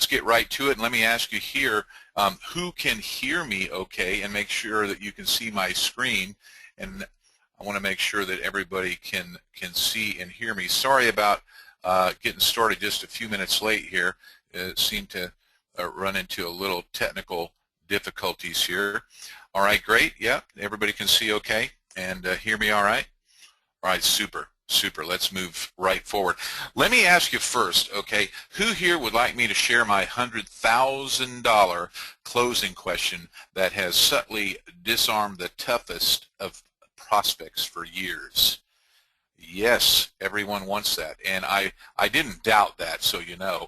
let's get right to it. And let me ask you here, who can hear me okay, and make sure that you can see my screen. And I want to make sure that everybody can see and hear me. Sorry about getting started just a few minutes late here. It seemed to run into a little technical difficulties here. All right, great. Yeah, everybody can see okay and hear me all right? All right, super. Super. Let's move right forward. Let me ask you first, okay, who here would like me to share my $100,000 closing question that has subtly disarmed the toughest of prospects for years? Yes, everyone wants that, and I didn't doubt that, so you know.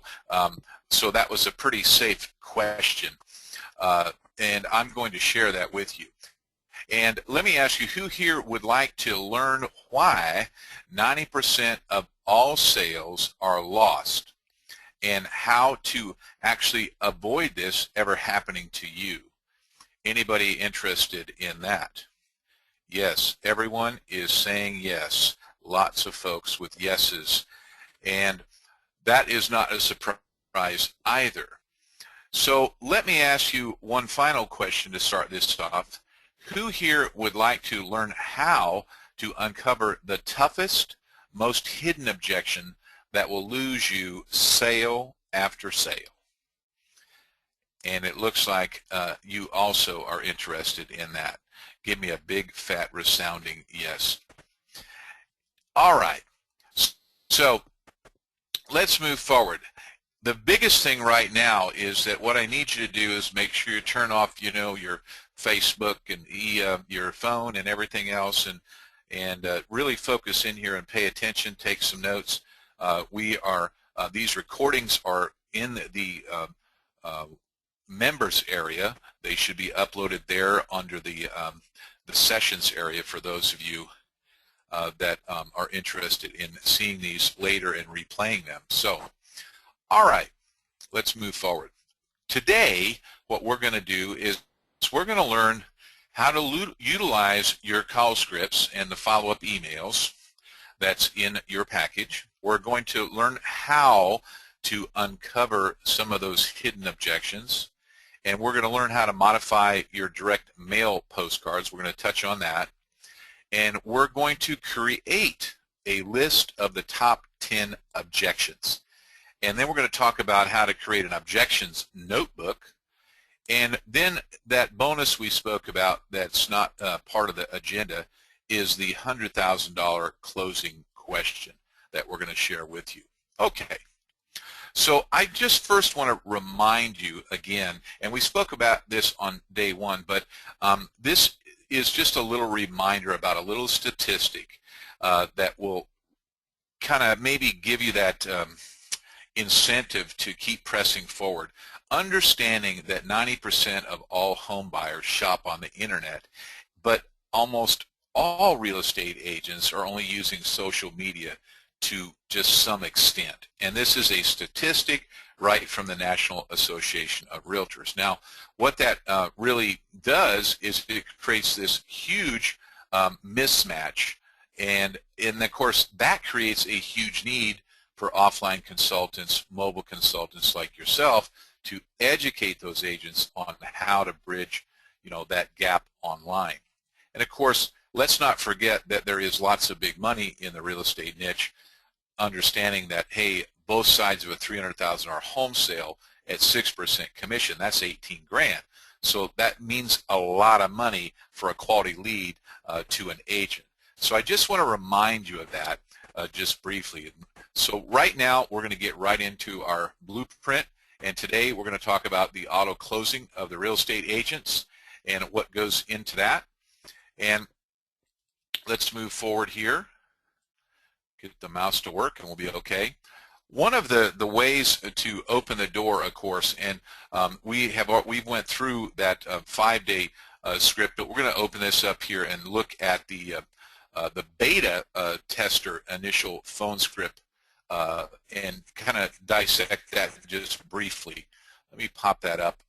So that was a pretty safe question, and I'm going to share that with you. And let me ask you, who here would like to learn why 90% of all sales are lost and how to actually avoid this ever happening to you? Anybody interested in that? Yes, everyone is saying yes. Lots of folks with yeses. And that is not a surprise either. So let me ask you one final question to start this off. Who here would like to learn how to uncover the toughest, most hidden objection that will lose you sale after sale? And it looks like you also are interested in that. Give me a big, fat, resounding yes. All right. So let's move forward. The biggest thing right now is that what I need you to do is make sure you turn off, you know, your Facebook and your phone and everything else, and really focus in here and pay attention, take some notes. These recordings are in the members area. They should be uploaded there under the sessions area for those of you that are interested in seeing these later and replaying them. So, all right, let's move forward. Today, what we're going to do is we're going to learn how to utilize your call scripts and the follow-up emails that's in your package. We're going to learn how to uncover some of those hidden objections, and we're going to learn how to modify your direct mail postcards. We're going to touch on that, and we're going to create a list of the top 10 objections. And then we're going to talk about how to create an objections notebook. And then that bonus we spoke about that's not part of the agenda is the $100,000 closing question that we're going to share with you. Okay. So I just first want to remind you again, and we spoke about this on day one, but this is just a little reminder about a little statistic that will kind of maybe give you that incentive to keep pressing forward. Understanding that 90% of all home buyers shop on the internet, but almost all real estate agents are only using social media to just some extent. And this is a statistic right from the National Association of Realtors. Now, what that really does is it creates this huge mismatch, and of course that creates a huge need for offline consultants, mobile consultants like yourself, to educate those agents on how to bridge, you know, that gap online. And of course, let's not forget that there is lots of big money in the real estate niche, understanding that, hey, both sides of a $300,000 home sale at 6% commission, that's 18 grand. So that means a lot of money for a quality lead to an agent. So I just want to remind you of that just briefly. So right now, we're going to get right into our blueprint. And today we're going to talk about the auto closing of the real estate agents and what goes into that. And let's move forward here. Get the mouse to work and we'll be okay. One of the ways to open the door, of course, and we went through that 5-day script, but we're going to open this up here and look at the beta tester initial phone script and kind of dissect that just briefly. Let me pop that up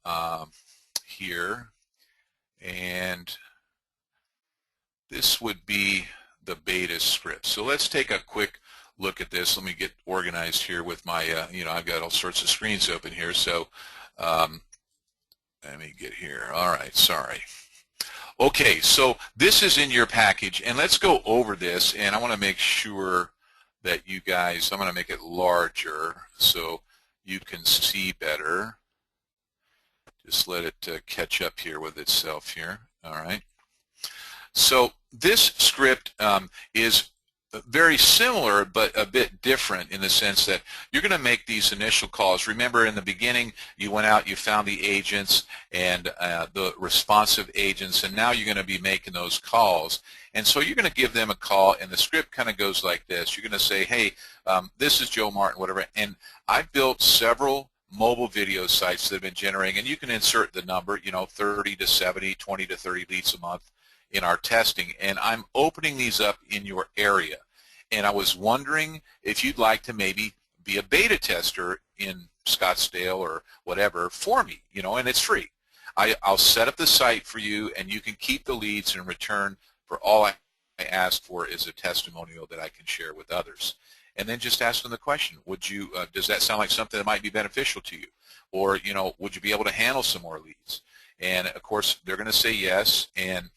here, and this would be the beta script. So let's take a quick look at this. Let me get organized here with my, I've got all sorts of screens open here. So let me get here. All right, sorry. Okay, so this is in your package, and let's go over this, and I want to make sure that you guys, I'm going to make it larger so you can see better. Just let it catch up here with itself here. All right. So this script is very similar but a bit different in the sense that you're going to make these initial calls. Remember, in the beginning you went out, you found the agents and the responsive agents, and now you're going to be making those calls. And so you're going to give them a call, and the script kind of goes like this. You're going to say, hey, this is Joe Martin, whatever, and I've built several mobile video sites that have been generating, and you can insert the number, 30 to 70, 20 to 30 leads a month in our testing, and I'm opening these up in your area. And I was wondering if you'd like to maybe be a beta tester in Scottsdale or whatever for me, and it's free. I'll set up the site for you, and you can keep the leads in return for all I ask for is a testimonial that I can share with others. And then just ask them the question, would you, does that sound like something that might be beneficial to you? Or, would you be able to handle some more leads? And of course, they're going to say yes. And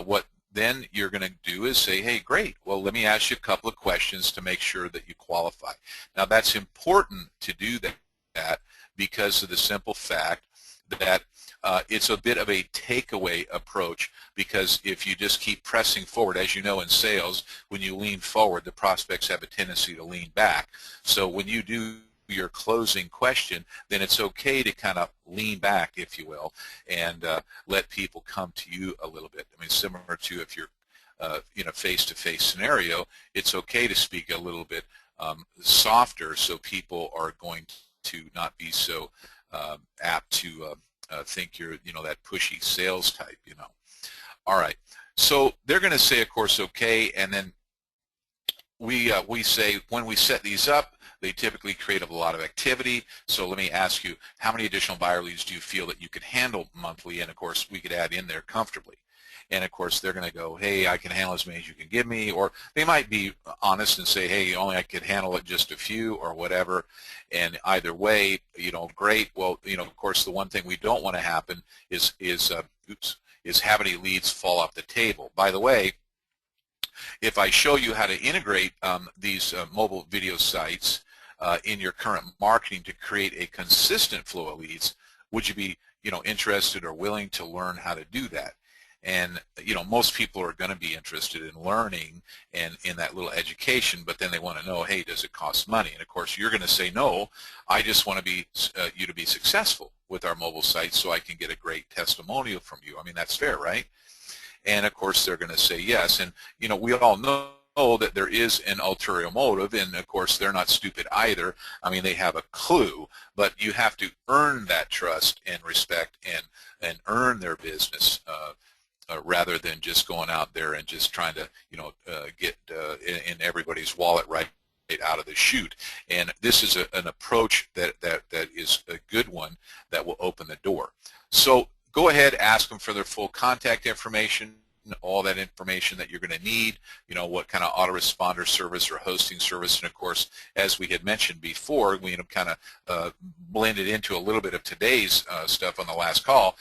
what then you're going to do is say, hey, great, well, let me ask you a couple of questions to make sure that you qualify. Now, that's important to do that because of the simple fact that it's a bit of a takeaway approach, because if you just keep pressing forward, as you know in sales, when you lean forward, the prospects have a tendency to lean back. So when you do your closing question, then it's okay to kind of lean back, if you will, and let people come to you a little bit. I mean, similar to if you're in a face-to-face scenario, it's okay to speak a little bit softer, so people are going to not be so apt to think you're, that pushy sales type, All right, so they're going to say, of course, okay, and then we say when we set these up, they typically create a lot of activity. So let me ask you, how many additional buyer leads do you feel that you could handle monthly? And of course, we could add in there comfortably. And of course, they're going to go, hey, I can handle as many as you can give me. Or they might be honest and say, hey, only I could handle it just a few or whatever. And either way, great. Well, of course, the one thing we don't want to happen is have any leads fall off the table. By the way, if I show you how to integrate these mobile video sites in your current marketing to create a consistent flow of leads, would you be interested or willing to learn how to do that? And most people are going to be interested in learning and in that little education, but then they want to know, hey, does it cost money? And of course, you're going to say no. I just want to be you to be successful with our mobile site, so I can get a great testimonial from you. I mean, that's fair, right? And of course, they're going to say yes. And we all know that there is an ulterior motive, and of course they're not stupid either. I mean, they have a clue, but you have to earn that trust and respect and earn their business rather than just going out there and just trying to get in everybody's wallet right out of the chute. And this is an approach that is a good one that will open the door. So go ahead, ask them for their full contact information, all that information that you're going to need, what kind of autoresponder service or hosting service. And of course, as we had mentioned before, we kind of blended into a little bit of today's stuff on the last call.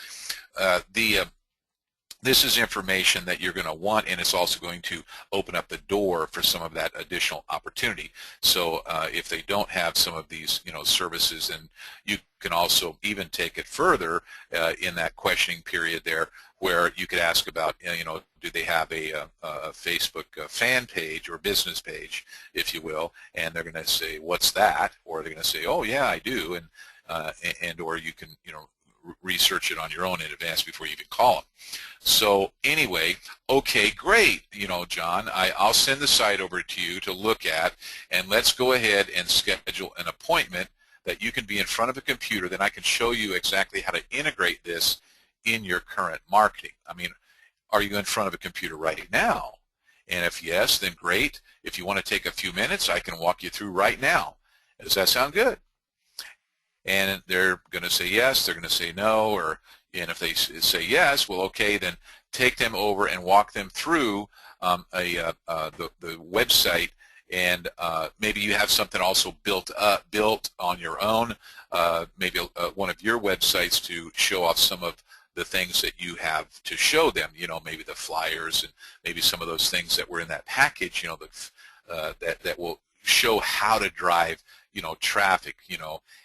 This is information that you're going to want, and it's also going to open up the door for some of that additional opportunity. So if they don't have some of these services, and you can also even take it further in that questioning period there, where you could ask about, do they have a Facebook fan page or business page, if you will, and they're going to say, what's that? Or they're going to say, oh yeah, I do, and or you can research it on your own in advance before you even call them. So anyway, okay, great, John, I'll send the site over to you to look at, and let's go ahead and schedule an appointment that you can be in front of a computer. Then I can show you exactly how to integrate this in your current marketing. I mean, are you in front of a computer right now? And if yes, then great. If you want to take a few minutes, I can walk you through right now. Does that sound good? And they're going to say yes, they're going to say no, and if they say yes, well, okay, then take them over and walk them through the website and maybe you have something also built on your own, maybe one of your websites to show off some of the things that you have to show them, maybe the flyers and maybe some of those things that were in that package, that will show how to drive, traffic,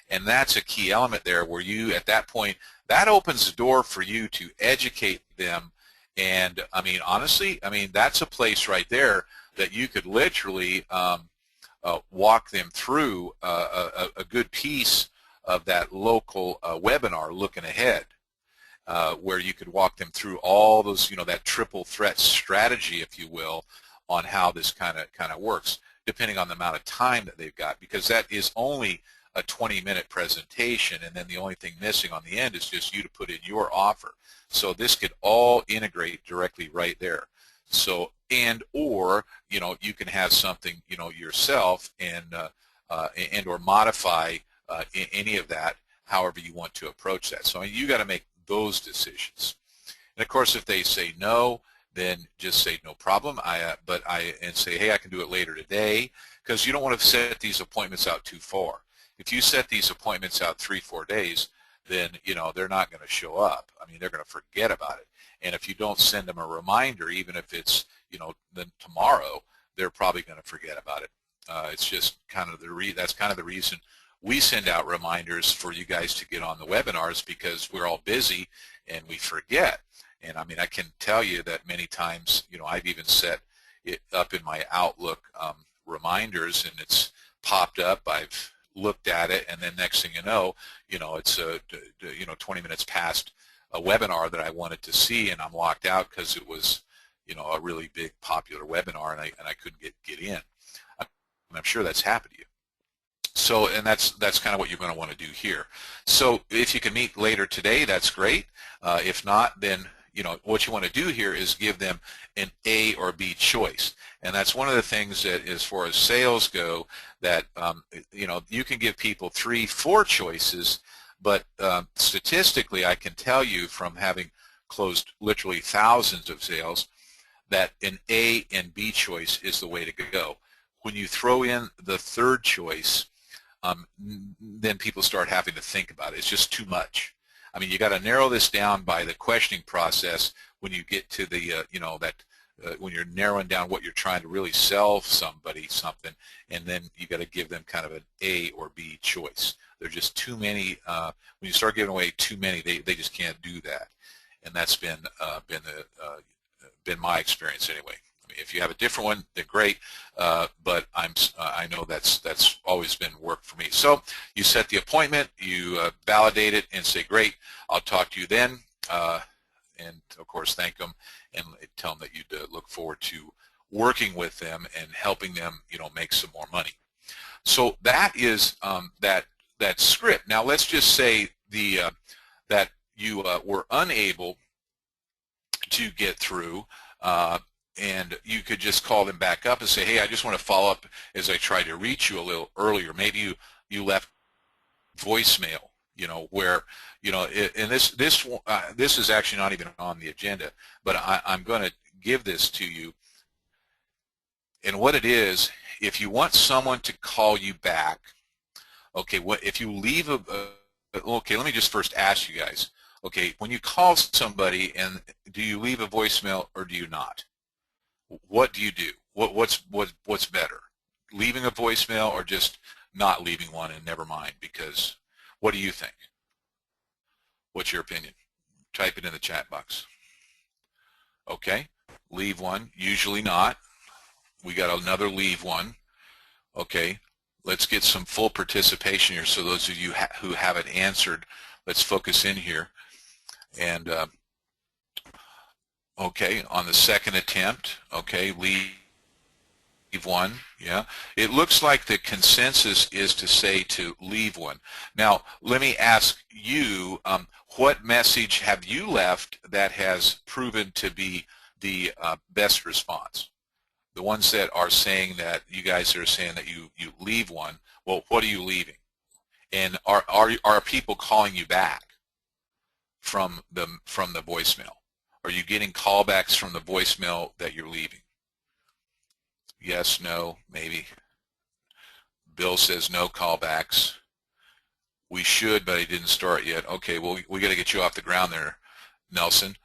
and that's a key element there where you, at that point, that opens the door for you to educate them. And I mean, honestly, that's a place right there that you could literally walk them through a good piece of that local webinar looking ahead, where you could walk them through all those, that triple threat strategy, if you will, on how this kind of works, depending on the amount of time that they've got, because that is only a 20-minute presentation, and then the only thing missing on the end is just you to put in your offer. So this could all integrate directly right there. So, or you can have something yourself and or modify any of that however you want to approach that. So you got to make those decisions. And of course, if they say no, then just say no problem. And say, hey, I can do it later today, because you don't want to set these appointments out too far. If you set these appointments out 3-4 days, then they're not going to show up. They're going to forget about it. And if you don't send them a reminder, even if it's then tomorrow, they're probably going to forget about it. It's just kind of that's kind of the reason we send out reminders for you guys to get on the webinars, because we're all busy and we forget. And I can tell you that many times, I've even set it up in my Outlook reminders, and it's popped up. I've looked at it, and then next thing you know, it's 20 minutes past a webinar that I wanted to see, and I'm locked out because it was, a really big popular webinar, and I couldn't get in. I'm sure that's happened to you. So, and that's kind of what you're going to want to do here. So if you can meet later today, that's great. If not, then what you want to do here is give them an A or B choice. And that's one of the things that, as far as sales go, that you can give people 3-4 choices, but statistically, I can tell you from having closed literally thousands of sales that an A and B choice is the way to go. When you throw in the third choice, then people start having to think about it. It's just too much. You got to narrow this down by the questioning process when you get to the, when you're narrowing down what you're trying to really sell somebody something, and then you got to give them kind of an A or B choice. There's just too many. When you start giving away too many, they just can't do that, and that's been my experience anyway. If you have a different one, then great, but I know that's always been work for me. So you set the appointment, you validate it, and say, great, I'll talk to you then, and of course thank them and tell them that you'd look forward to working with them and helping them, make some more money. So that is that script. Now let's just say that you were unable to get through. And you could just call them back up and say, hey, I just want to follow up as I tried to reach you a little earlier. Maybe you left voicemail, where, and this is actually not even on the agenda, but I'm going to give this to you. And what it is, if you want someone to call you back, okay, if you leave okay, let me just first ask you guys, okay, when you call somebody, and do you leave a voicemail or do you not? What do you do? What's better, leaving a voicemail or just not leaving one and never mind? Because what do you think? What's your opinion? Type it in the chat box. Okay, leave one. Usually not. We got another leave one. Okay, let's get some full participation here. So those of you who haven't answered, let's focus in here. And okay, on the second attempt, okay, leave one. Yeah, it looks like the consensus is to say to leave one. Now, let me ask you, what message have you left that has proven to be the best response? The ones that are saying that, you guys are saying that you leave one, well, what are you leaving? And are people calling you back from the voicemail? Are you getting callbacks from the voicemail that you're leaving? Yes, no, maybe. Bill says no callbacks. We should, but he didn't start yet. Okay, well, we got to get you off the ground there, Nelson.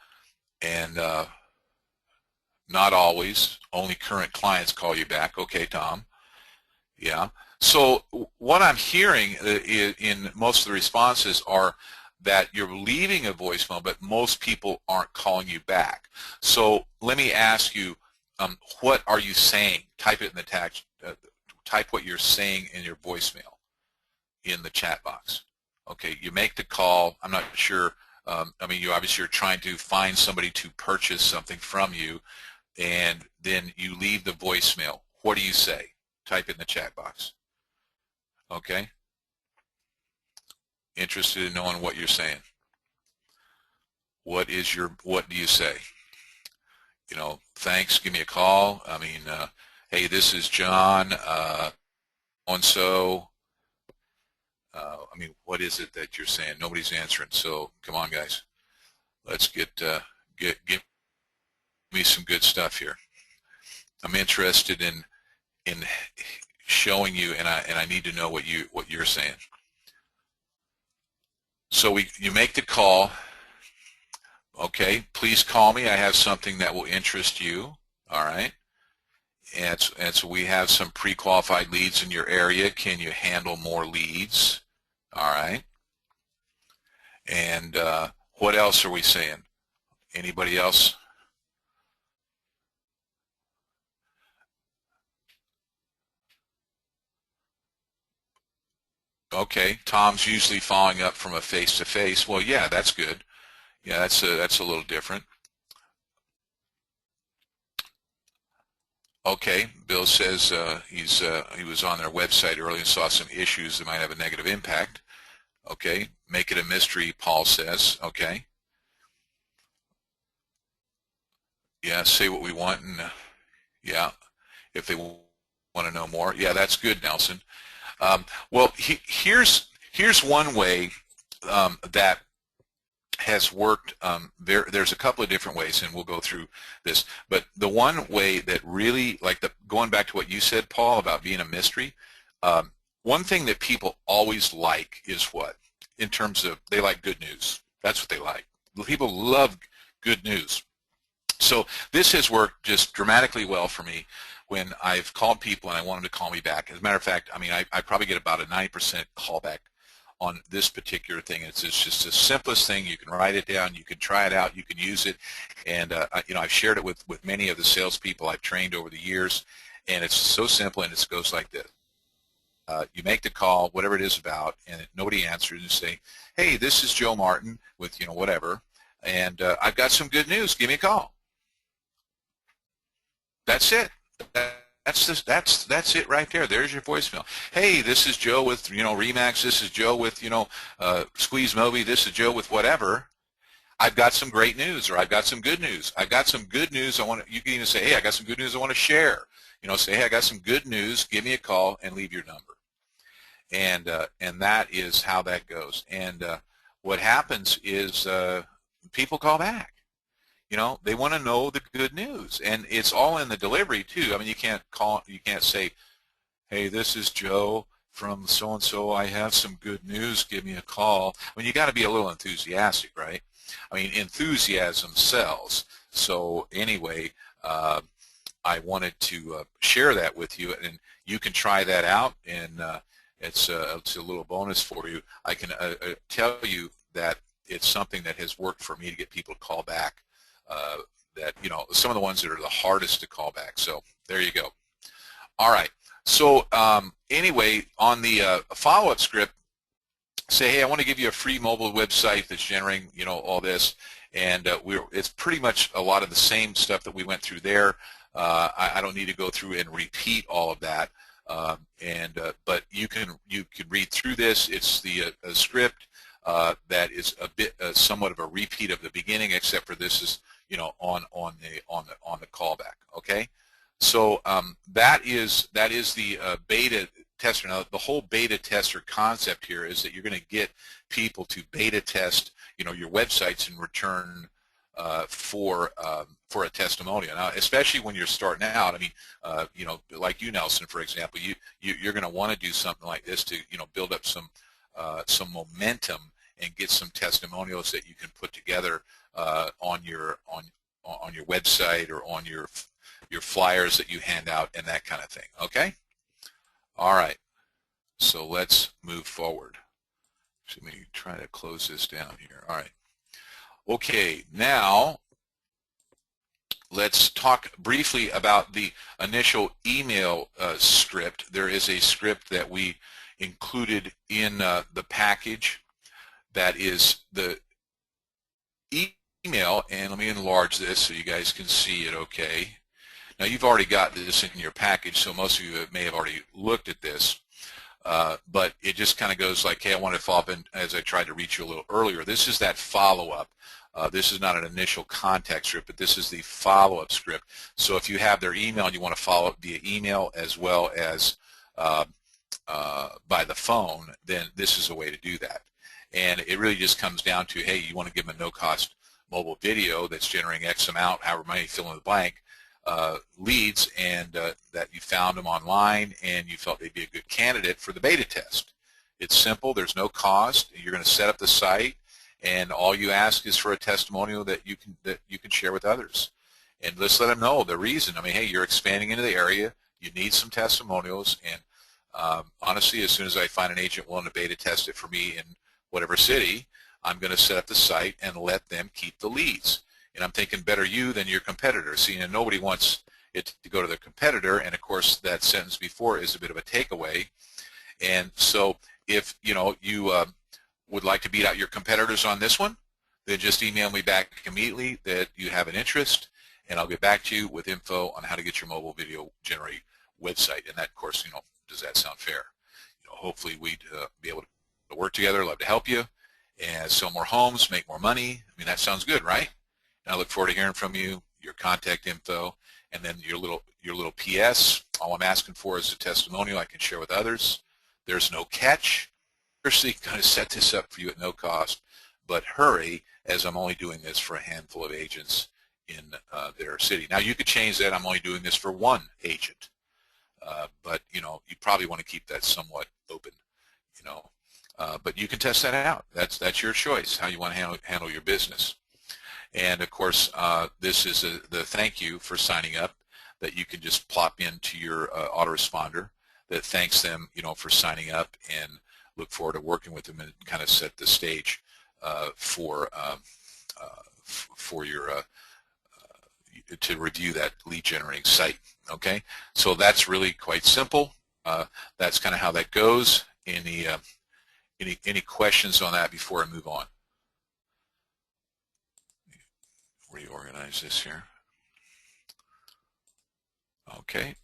And not always. Only current clients call you back. Okay, Tom. Yeah. So what I'm hearing in most of the responses are that you're leaving a voicemail, but most people aren't calling you back. So let me ask you, what are you saying? Type it in the text. Type what you're saying in your voicemail in the chat box. Okay, you make the call. I'm not sure. I mean, you obviously are trying to find somebody to purchase something from you, and then you leave the voicemail. What do you say? Type in the chat box. Okay? Interested in knowing what you're saying. What do you say? You know, thanks, give me a call. I mean, hey, this is John, so. I mean, what is it that you're saying? Nobody's answering, so come on, guys. Let's give me some good stuff here. I'm interested in showing you, and I need to know what you're saying. So you make the call. Okay, please call me. I have something that will interest you. All right. And so we have some pre-qualified leads in your area. Can you handle more leads? All right. And what else are we saying? Anybody else? Okay, Tom's usually following up from a face-to-face. Well, yeah, that's good. Yeah, that's a little different. Okay, Bill says he was on their website earlier and saw some issues that might have a negative impact. Okay, make it a mystery, Paul says. Okay. Yeah, say what we want, and yeah, if they want to know more. Yeah, that's good, Nelson. Well, here's one way that has worked. There's a couple of different ways, and we'll go through this. But the one way that really, like going back to what you said, Paul, about being a mystery, one thing that people always like is what? In terms of, they like good news. That's what they like. People love good news. So this has worked just dramatically well for me when I've called people and I want them to call me back. As a matter of fact, I mean, I probably get about a 90% callback on this particular thing. It's just the simplest thing. You can write it down, you can try it out, you can use it, and you know, I've shared it with many of the salespeople I've trained over the years, and it's so simple, and it goes like this. You make the call, whatever it is about, and nobody answers, and say, hey, this is Joe Martin with, you know, whatever, and I've got some good news. Give me a call. That's it. That's it right there. There's your voicemail. Hey, this is Joe with, you know, Remax. This is Joe with, you know, SqueezeMobi. This is Joe with whatever. I've got some great news, or I've got some good news. I've got some good news. You can even say, hey, I got some good news I want to share. You know, say, hey, I got some good news. Give me a call and leave your number. And that is how that goes. And what happens is people call back. You know, they want to know the good news, and it's all in the delivery too. I mean, you can't say, hey, this is Joe from so-and-so. I have some good news. Give me a call. I mean, you got to be a little enthusiastic, right? I mean, enthusiasm sells. So anyway, I wanted to share that with you, and you can try that out, and it's a little bonus for you. I can tell you that it's something that has worked for me to get people to call back. That, you know, some of the ones that are the hardest to call back. So there you go. All right. So anyway, on the follow-up script, say, hey, I want to give you a free mobile website that's generating, you know, all this, and it's pretty much a lot of the same stuff that we went through there. I don't need to go through and repeat all of that, but you can read through this. It's the script that is a bit somewhat of a repeat of the beginning, except for this is, you know, on the callback. Okay, so that is the beta tester. Now, the whole beta tester concept here is that you're going to get people to beta test, you know, your websites in return for a testimonial. Now, especially when you're starting out, I mean, you know, like you, Nelson, for example, you're going to want to do something like this to, you know, build up some momentum and get some testimonials that you can put together on your website or on your flyers that you hand out and that kind of thing. Okay. All right. So let's move forward. So let me try to close this down here. All right. Okay, now let's talk briefly about the initial email script. There is a script that we included in the package that is the email, and let me enlarge this so you guys can see it okay. Now you've already got this in your package, so most of you may have already looked at this. But it just kind of goes like, hey, I want to follow up, and as I tried to reach you a little earlier, this is that follow-up. This is not an initial contact script, but this is the follow-up script. So if you have their email and you want to follow up via email as well as by the phone, then this is a way to do that. And it really just comes down to, hey, you want to give them a no-cost mobile video that's generating X amount, however many, fill in the blank, leads, and that you found them online and you felt they'd be a good candidate for the beta test. It's simple. There's no cost. You're going to set up the site, and all you ask is for a testimonial that you can share with others. And let's let them know the reason. I mean, hey, you're expanding into the area. You need some testimonials, and honestly, as soon as I find an agent willing to beta test it for me in whatever city, I'm going to set up the site and let them keep the leads. And I'm thinking better you than your competitor. See, and nobody wants it to go to their competitor, and of course that sentence before is a bit of a takeaway. And so if you would like to beat out your competitors on this one, then just email me back immediately that you have an interest, and I'll get back to you with info on how to get your mobile video generate website. And that, of course, does that sound fair? Hopefully we'd be able to work together. Love to help you and sell more homes, make more money. I mean, that sounds good, right? And I look forward to hearing from you, your contact info, and then your little PS. All I'm asking for is a testimonial I can share with others. There's no catch. Firstly, going to set this up for you at no cost, but hurry, as I'm only doing this for a handful of agents in their city. Now you could change that. I'm only doing this for one agent, but you probably want to keep that somewhat open. But you can test that out. That's your choice how you want to handle your business. And of course, this is the thank you for signing up that you can just plop into your autoresponder that thanks them, for signing up, and look forward to working with them and kind of set the stage for your to review that lead generating site. Okay, so that's really quite simple. That's kind of how that goes. Any questions on that before I move on? Reorganize this here. Okay.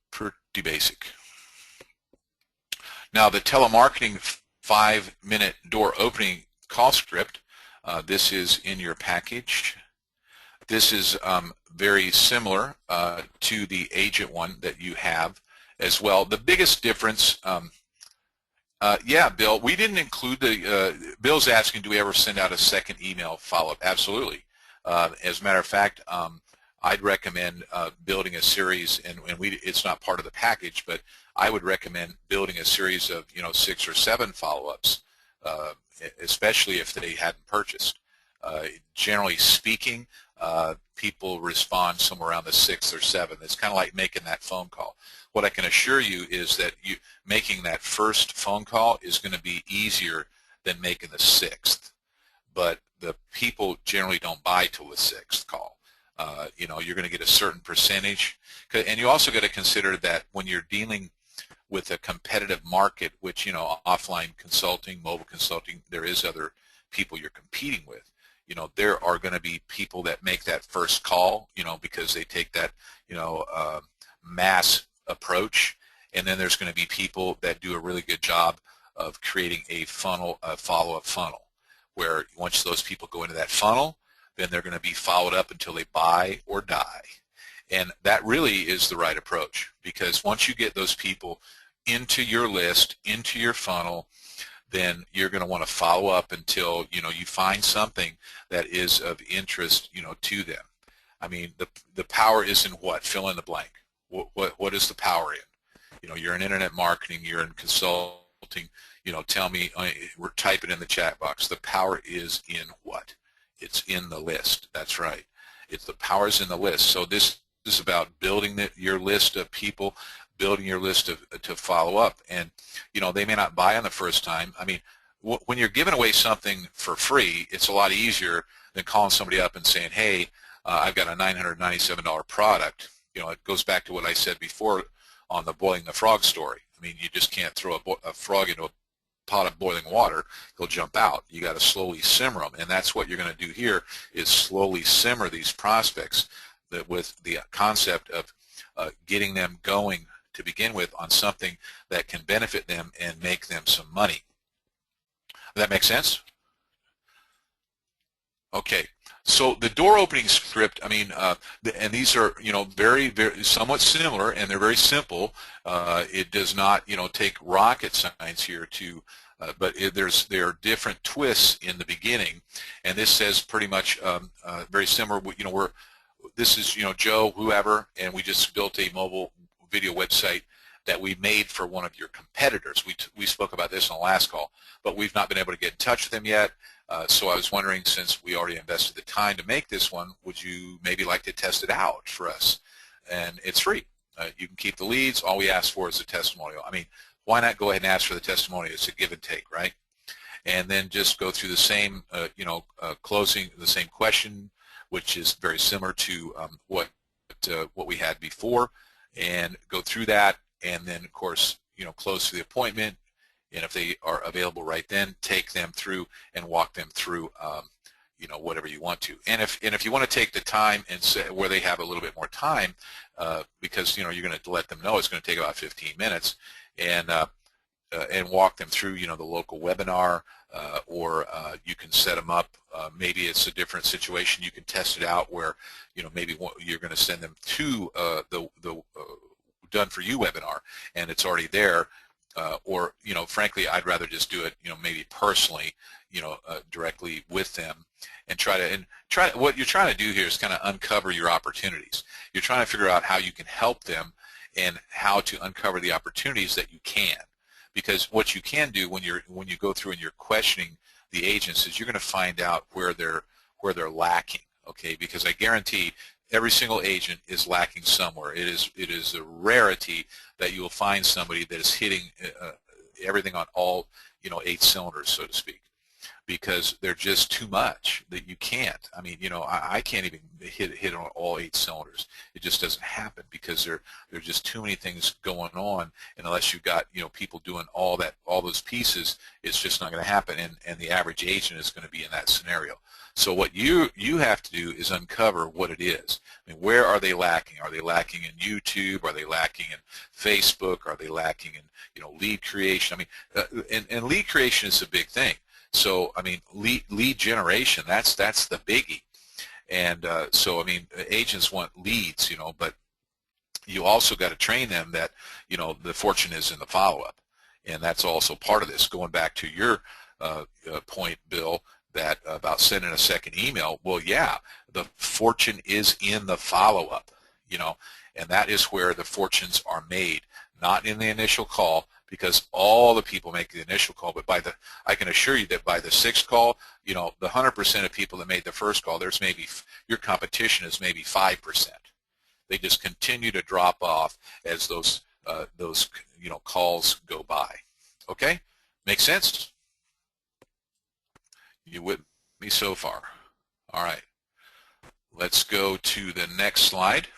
Pretty basic. Now the telemarketing 5-minute door opening call script, this is in your package. This is very similar to the agent one that you have as well. The biggest difference, yeah, Bill, we didn't include the, Bill's asking, do we ever send out a second email follow-up? Absolutely. As a matter of fact, I'd recommend building a series, and it's not part of the package, but I would recommend building a series of 6 or 7 follow-ups, especially if they hadn't purchased. Generally speaking, people respond somewhere around the 6th or 7th. It's kind of like making that phone call. What I can assure you is that making that first phone call is going to be easier than making the 6th. But the people generally don't buy till the 6th call. You're going to get a certain percentage. And you also got to consider that when you're dealing with a competitive market, which, offline consulting, mobile consulting, there is other people you're competing with. There are going to be people that make that first call, because they take that, mass approach. And then there's going to be people that do a really good job of creating a funnel, a follow-up funnel, where once those people go into that funnel, then they're going to be followed up until they buy or die. And that really is the right approach, because once you get those people into your list, into your funnel, then you're going to want to follow up until you find something that is of interest to them. I mean, the power is in what? Fill in the blank. What is the power in? You're in internet marketing, you're in consulting. Tell me, type it in the chat box. The power is in what? It's in the list. That's right. It's the power's in the list. So this is about building your list of people, building your list to follow up. And they may not buy on the first time. I mean, when you're giving away something for free, it's a lot easier than calling somebody up and saying, hey, I've got a $997 product. It goes back to what I said before on the boiling the frog story. I mean, you just can't throw a frog into a pot of boiling water. He'll jump out. You got to slowly simmer them, and that's what you're going to do here, is slowly simmer these prospects with the concept of getting them going to begin with on something that can benefit them and make them some money. Does that make sense? Okay. So the door opening script, I mean, and these are, very, very somewhat similar, and they're very simple. It does not, take rocket science here to, but there are different twists in the beginning, and this says pretty much very similar. This is, Joe, whoever, and we just built a mobile video website that we made for one of your competitors. We spoke about this on the last call, but we've not been able to get in touch with them yet. So I was wondering, since we already invested the time to make this one, would you maybe like to test it out for us? And it's free. You can keep the leads. All we ask for is a testimonial. I mean, why not go ahead and ask for the testimonial? It's a give and take, right? And then just go through the same, closing, the same question, which is very similar to what we had before, and go through that, and then, of course, close to the appointment. And if they are available right then, take them through and walk them through, whatever you want to. And if you want to take the time and say where they have a little bit more time, because you're going to let them know it's going to take about 15 minutes, and walk them through the local webinar, or you can set them up. Maybe it's a different situation. You can test it out where maybe you're going to send them to the Done For You webinar, and it's already there. Or frankly, I'd rather just do it maybe personally, directly with them, and try what you're trying to do here is kind of uncover your opportunities. You're trying to figure out how you can help them and how to uncover the opportunities that you can. Because what you can do when you go through and you're questioning the agents is you're going to find out where they're lacking. Okay, because I guarantee every single agent is lacking somewhere. It is a rarity that you will find somebody that is hitting everything on all 8 cylinders, so to speak, because they're just too much that you can't. I mean, I can't even hit on all 8 cylinders. It just doesn't happen because there's just too many things going on, and unless you've got people doing all those pieces, it's just not going to happen. And the average agent is going to be in that scenario. So what you have to do is uncover what it is. I mean, where are they lacking? Are they lacking in YouTube? Are they lacking in Facebook? Are they lacking in lead creation? I mean, and lead creation is a big thing. So I mean, lead generation, that's the biggie. And so I mean, agents want leads, but you also got to train them that the fortune is in the follow-up, and that's also part of this. Going back to your point, Bill, that about sending a second email, well, yeah, the fortune is in the follow-up, and that is where the fortunes are made, not in the initial call, because all the people make the initial call, but I can assure you that by the 6th call, the 100% of people that made the first call, there's maybe, your competition is maybe 5%. They just continue to drop off as those calls go by. Okay, make sense? You with me so far? All right, let's go to the next slide.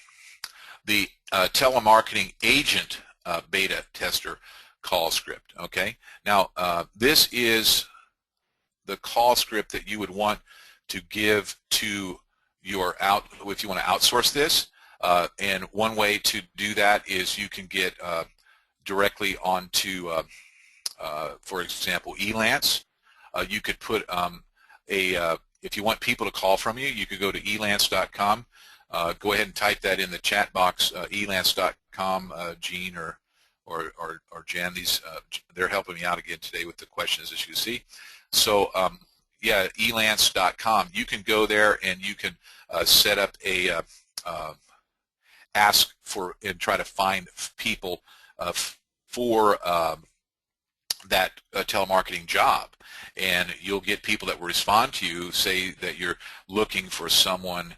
The telemarketing agent beta tester call script. Okay, now this is the call script that you would want to give to your if you want to outsource this. And one way to do that is you can get directly onto, for example, Elance. You could put if you want people to call from you, you could go to elance.com. Go ahead and type that in the chat box, elance.com, Gene or or Jan. They're helping me out again today with the questions, as you see. So yeah, elance.com. You can go there and you can set up a ask for and try to find people for that telemarketing job, and you'll get people that will respond to you, say that you're looking for someone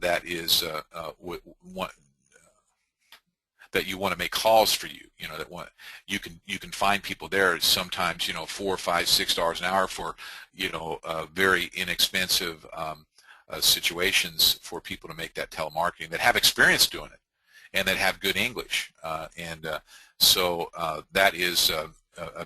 that is that you want to make calls for you. You know, you can find people there. Sometimes, you know, $4, $5, $6 an hour for, you know, very inexpensive situations for people to make that telemarketing that have experience doing it and that have good English. So that is a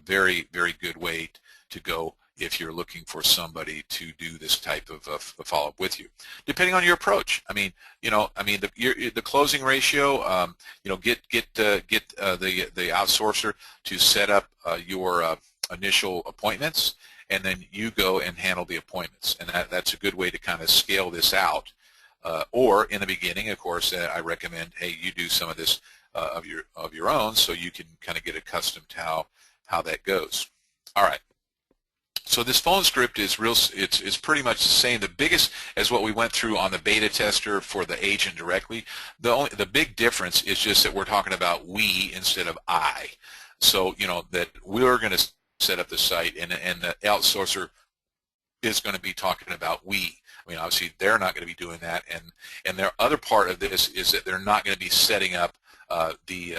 very, very good way to go if you're looking for somebody to do this type of follow-up with you, depending on your approach. I mean, you know, the closing ratio. You know, get the outsourcer to set up your initial appointments, and then you go and handle the appointments, and that's a good way to kind of scale this out. Or in the beginning, of course, I recommend, hey, you do some of this of your own, so you can kind of get accustomed to how that goes. All right. So this phone script is it's pretty much the same. The biggest as what we went through on the beta tester for the agent directly. The big difference is just that we're talking about we instead of I. So, you know, that we're going to set up the site, and the outsourcer is going to be talking about we. I mean, obviously they're not going to be doing that, and their other part of this is that they're not going to be setting up the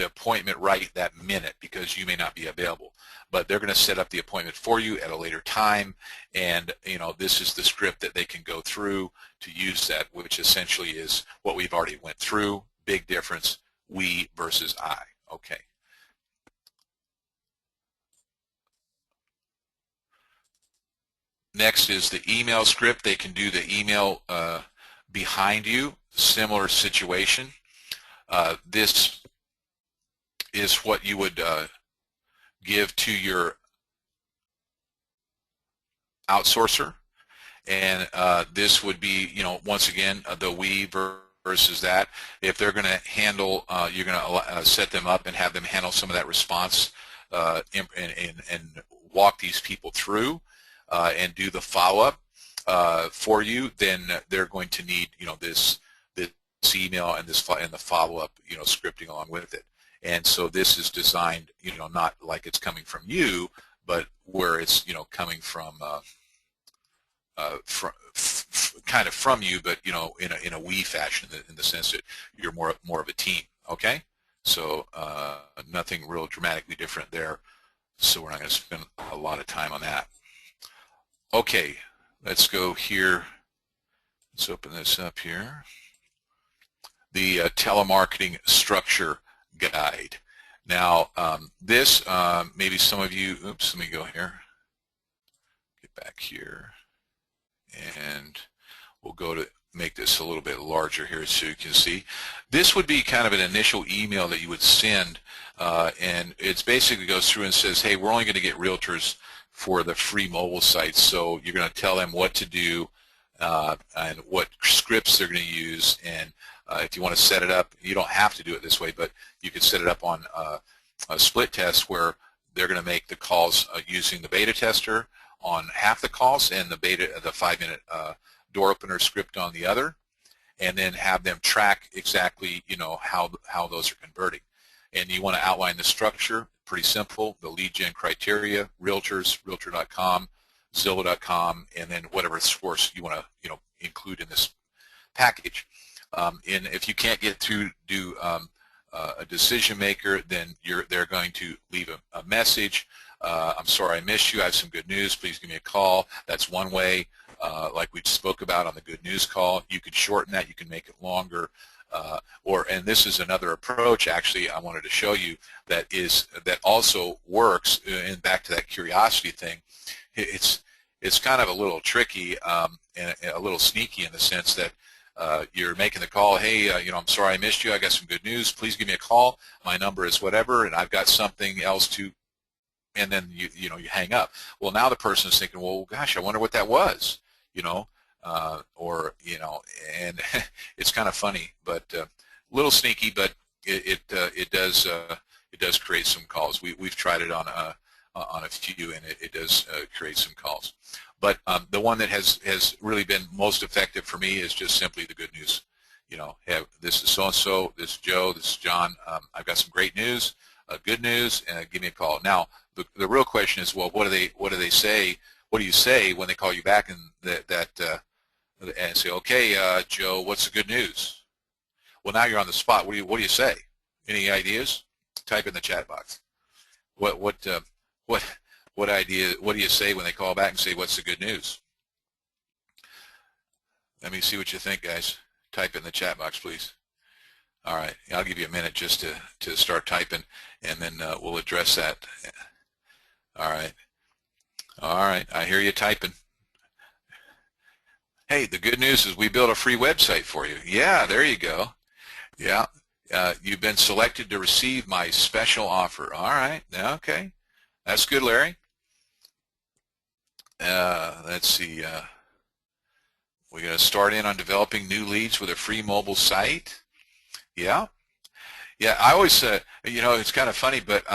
appointment right that minute, because you may not be available, but they're going to set up the appointment for you at a later time, and you know, this is the script that they can go through to use that, which essentially is what we've already went through. Big difference, we versus I. Okay. Next is the email script. They can do the email behind you, similar situation. This is what you would give to your outsourcer, and this would be, you know, once again, the we versus that. If they're going to handle, you're going to set them up and have them handle some of that response and walk these people through and do the follow-up for you, then they're going to need, you know, this email and the follow-up, you know, scripting along with it. And so this is designed, you know, not like it's coming from you, but where it's, you know, coming from, kind of from you, but, you know, in a we fashion, in the sense that you're more of a team. Okay, so nothing real dramatically different there. So we're not going to spend a lot of time on that. Okay, let's go here. Let's open this up here. The telemarketing structure guide. Now, this, maybe some of you, oops, let me go here, get back here, and we'll go to make this a little bit larger here so you can see. This would be kind of an initial email that you would send, and it basically goes through and says, hey, we're only going to get realtors for the free mobile sites, so you're going to tell them what to do and what scripts they're going to use, and if you want to set it up, you don't have to do it this way, but you can set it up on a split test where they're going to make the calls using the beta tester on half the calls and the 5-minute door opener script on the other, and then have them track exactly, you know, how those are converting. And you want to outline the structure. Pretty simple. The lead gen criteria: realtors, realtor.com, Zillow.com, and then whatever source you want to, you know, include in this package. And if you can't get through do a decision maker, then they're going to leave a message. I'm sorry I missed you. I have some good news. Please give me a call. That's one way, like we spoke about on the good news call. You could shorten that. You can make it longer. And this is another approach, actually, I wanted to show you that also works. And back to that curiosity thing, it's kind of a little tricky and a little sneaky in the sense that you're making the call. Hey, you know, I'm sorry I missed you. I got some good news. Please give me a call. My number is whatever, and I've got something else to. And then you know, you hang up. Well, now the person is thinking, well, gosh, I wonder what that was. You know. Or, you know, and it's kind of funny, but a little sneaky, but it does create some calls. We've tried it on a few, and it does create some calls. But the one that has really been most effective for me is just simply the good news. You know, hey, this is so-and-so, this is Joe, this is John. I've got some great news, good news, and give me a call. Now, the real question is, well, what do they say? What do you say when they call you back and and say, okay, Joe, what's the good news? Well, now you're on the spot. What do you say? Any ideas? Type in the chat box. What idea? What do you say when they call back and say, what's the good news? Let me see what you think, guys. Type in the chat box, please. All right, I'll give you a minute just to start typing, and then we'll address that. All right. All right, I hear you typing. Hey, the good news is we built a free website for you. Yeah, there you go. Yeah, you've been selected to receive my special offer. All right, okay. That's good, Larry. Let's see. We're going to start in on developing new leads with a free mobile site. Yeah. Yeah, I always, you know, it's kind of funny, but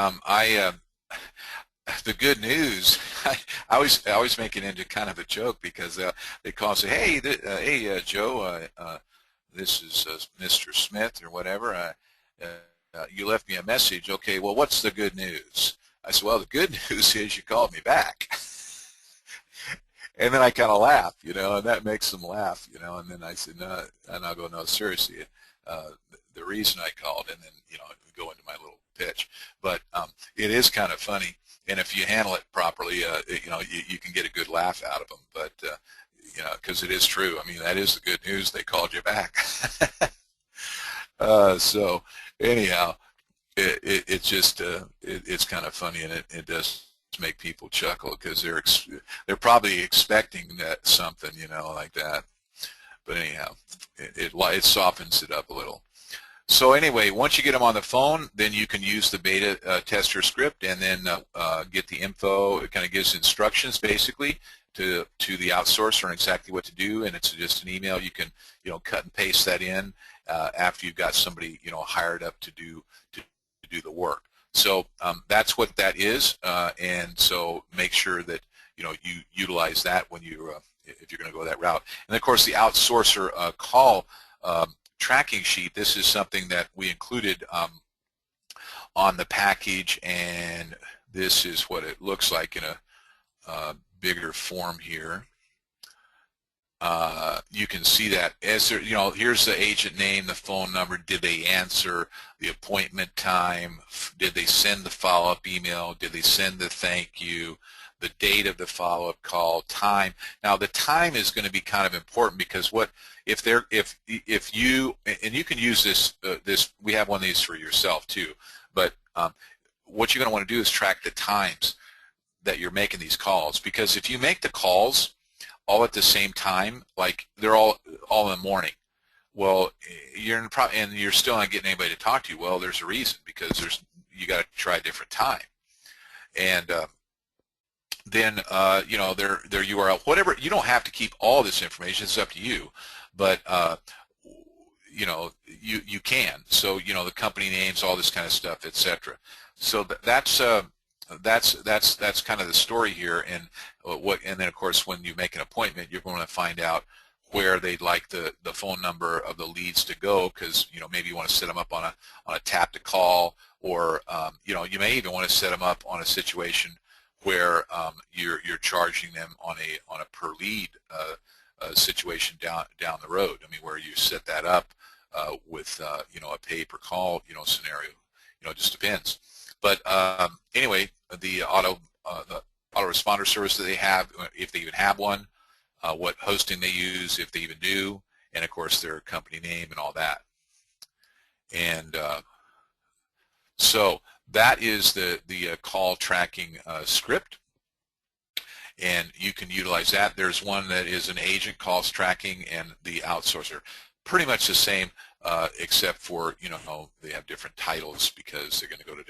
the good news, I always make it into kind of a joke because they call and say, hey, hey, Joe, this is Mr. Smith or whatever. You left me a message. Okay, well, what's the good news? I said, well, the good news is you called me back. And then I kind of laugh, you know, and that makes them laugh, you know. And then I said, no, and I'll go, no, seriously, the reason I called, and then, you know, go into my little pitch. But it is kind of funny, and if you handle it properly, you know, you can get a good laugh out of them. But you know, because it is true. I mean, that is the good news. They called you back. So anyhow, it's just it's kind of funny, and it does make people chuckle because they're probably expecting that something, you know, like that. But anyhow, it softens it up a little. So anyway, once you get them on the phone, then you can use the beta tester script and then get the info. It kind of gives instructions basically to the outsourcer on exactly what to do, and it's just an email. You can, you know, cut and paste that in after you've got somebody, you know, hired up to do the work. So that's what that is, and so make sure that, you know, you utilize that when you if you're going to go that route. And of course, the outsourcer call tracking sheet. This is something that we included on the package, and this is what it looks like in a bigger form here. You can see that as there, you know, here's the agent name, the phone number, did they answer, the appointment time, did they send the follow-up email, did they send the thank you, the date of the follow-up call, time. Now the time is going to be kind of important because what if you, and you can use this, we have one of these for yourself too, but what you're going to want to do is track the times that you're making these calls, because if you make the calls all at the same time, like they're all in the morning, well, and you're still not getting anybody to talk to you. Well, there's a reason, because you got to try a different time, and then you know, their URL, whatever. You don't have to keep all this information; it's up to you. But you know, you can. So you know, the company names, all this kind of stuff, etc. So that's kind of the story here, and then of course when you make an appointment, you're going to find out where they'd like the phone number of the leads to go, because you know, maybe you want to set them up on a tap to call, or you know, you may even want to set them up on a situation where you're charging them on a per lead situation down the road. I mean, where you set that up with you know, a pay per call, you know, scenario. You know, it just depends. But anyway, the autoresponder service that they have, if they even have one, what hosting they use, if they even do, and of course their company name and all that. And so that is the call tracking script, and you can utilize that. There's one that is an agent calls tracking, and the outsourcer, pretty much the same, except for, you know, they have different titles because they're going to go to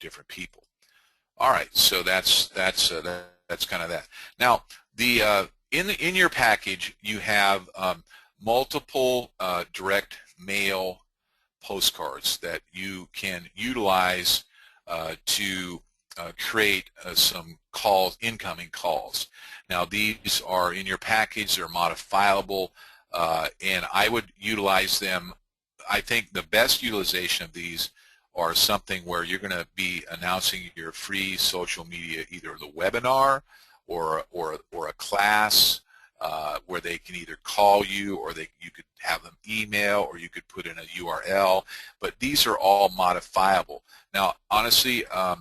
different people. All right, so that's kind of that. Now, the in your package you have multiple direct mail postcards that you can utilize to create some calls, incoming calls. Now these are in your package, they're modifiable, and I would utilize them. I think the best utilization of these are something where you're going to be announcing your free social media, either the webinar or a class, where they can either call you, or you could have them email, or you could put in a URL. But these are all modifiable. Now, honestly, I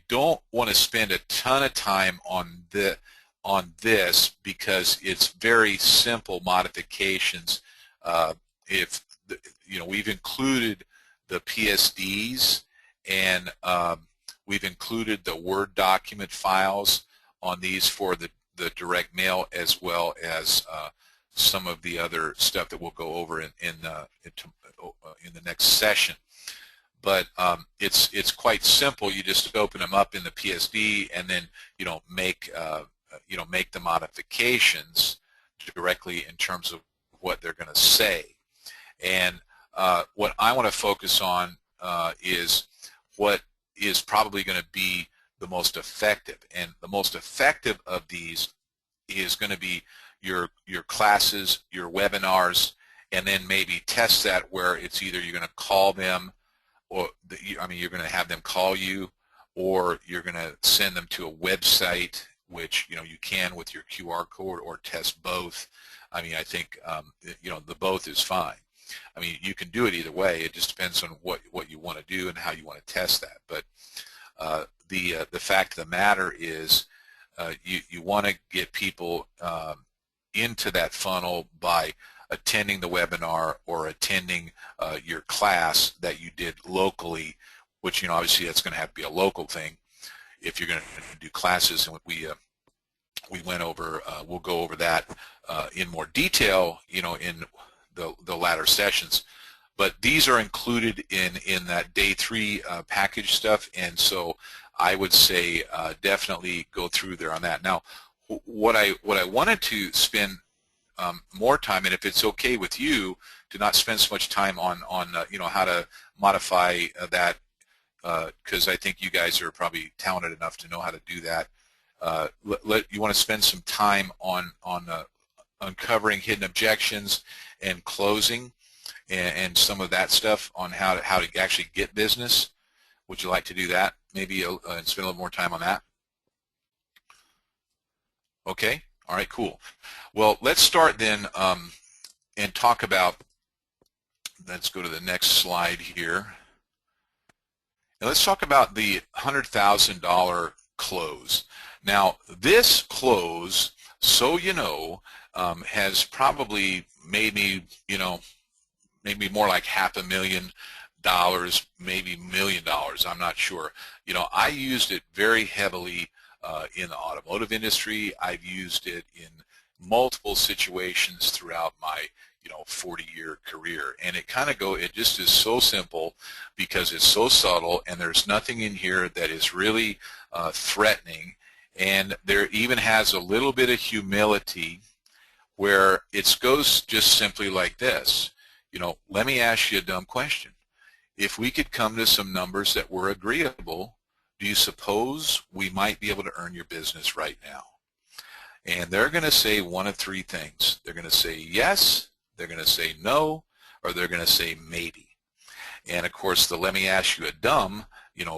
don't want to spend a ton of time on this because it's very simple modifications. If we've included the PSDs, and we've included the Word document files on these for the direct mail, as well as some of the other stuff that we'll go over in the next session. But it's quite simple. You just open them up in the PSD, and then make the modifications directly in terms of what they're going to say. And what I want to focus on is what is probably going to be the most effective. And the most effective of these is going to be your classes, your webinars, and then maybe test that where it's either you're going to call them, or you're going to have them call you, or you're going to send them to a website, which you can with your QR code, or test both. I think the both is fine. You can do it either way. It just depends on what you want to do and how you want to test that. But the fact of the matter is, you want to get people into that funnel by attending the webinar or attending your class that you did locally, which obviously that's going to have to be a local thing if you're going to do classes. And we went over, we'll go over that in more detail, in the latter sessions. But these are included in that day 3 package stuff, and so I would say definitely go through there on that. Now, what I wanted to spend more time, and if it's okay with you to not spend so much time on how to modify that, because I think you guys are probably talented enough to know how to do that. You want to spend some time on uncovering hidden objections and closing, and some of that stuff on how to actually get business. Would you like to do that? Maybe and spend a little more time on that. Okay. All right. Cool. Well, let's start then and talk about. Let's go to the next slide here. Now let's talk about the $100,000 close. Now this close, so has probably made me, maybe more like $500,000, maybe $1 million. I'm not sure. I used it very heavily in the automotive industry. I've used it in multiple situations throughout my 40-year career, and it just is so simple because it's so subtle, and there's nothing in here that is really threatening, and there even has a little bit of humility where it goes just simply like this. Let me ask you a dumb question. If we could come to some numbers that were agreeable, do you suppose we might be able to earn your business right now? And they're going to say one of 3 things. They're going to say yes, they're going to say no, or they're going to say maybe. And of course, the let me ask you a dumb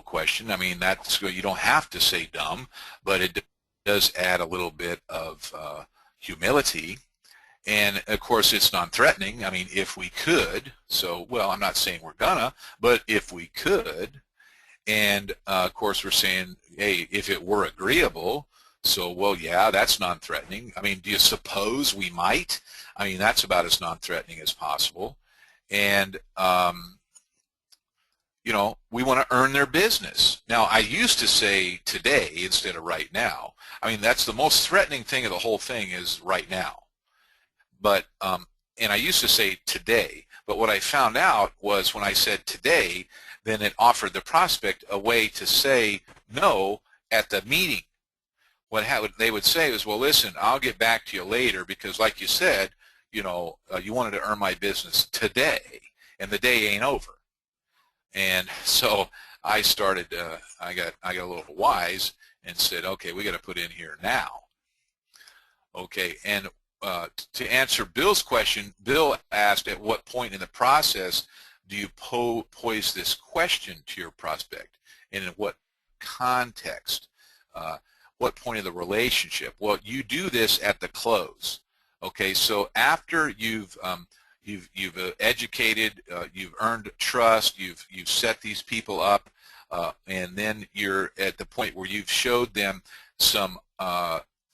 question, that's, you don't have to say dumb, but it does add a little bit of humility. And of course, it's non-threatening. If we could, so, well, I'm not saying we're gonna, but if we could. And of course, we're saying, hey, if it were agreeable, so, well, yeah, that's non-threatening. Do you suppose we might? That's about as non-threatening as possible. And we want to earn their business. Now, I used to say today instead of right now. That's the most threatening thing of the whole thing is right now. But and I used to say today, but what I found out was when I said today, then it offered the prospect a way to say no at the meeting. What they would say is, well, listen, I'll get back to you later because, like you said, you wanted to earn my business today, and the day ain't over. And so I started, I got a little wise and said, okay, we got to put in here now. Okay, and to answer Bill's question, Bill asked, at what point in the process do you pose this question to your prospect, and in what context? What point of the relationship? Well, you do this at the close. Okay, so after you've educated, you've earned trust, you've set these people up, and then you're at the point where you've showed them some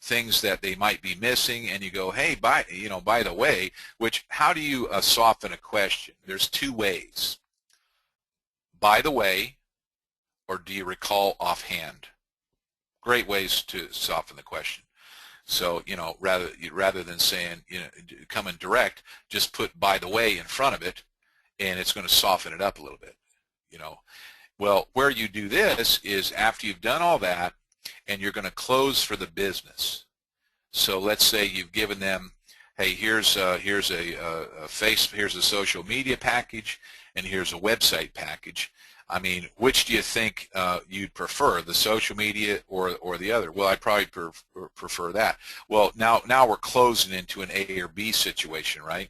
things that they might be missing, and you go, hey, by the way, which, how do you soften a question? There's two ways. By the way, or do you recall offhand? Great ways to soften the question. So, rather than saying, coming direct, just put by the way in front of it, and it's going to soften it up a little bit. Well, where you do this is after you've done all that, and you're going to close for the business. So let's say you've given them, hey, here's a social media package, and here's a website package. I mean, which do you think you'd prefer, the social media or the other? Well, I'd probably prefer that. Well, now we're closing into an A or B situation, right?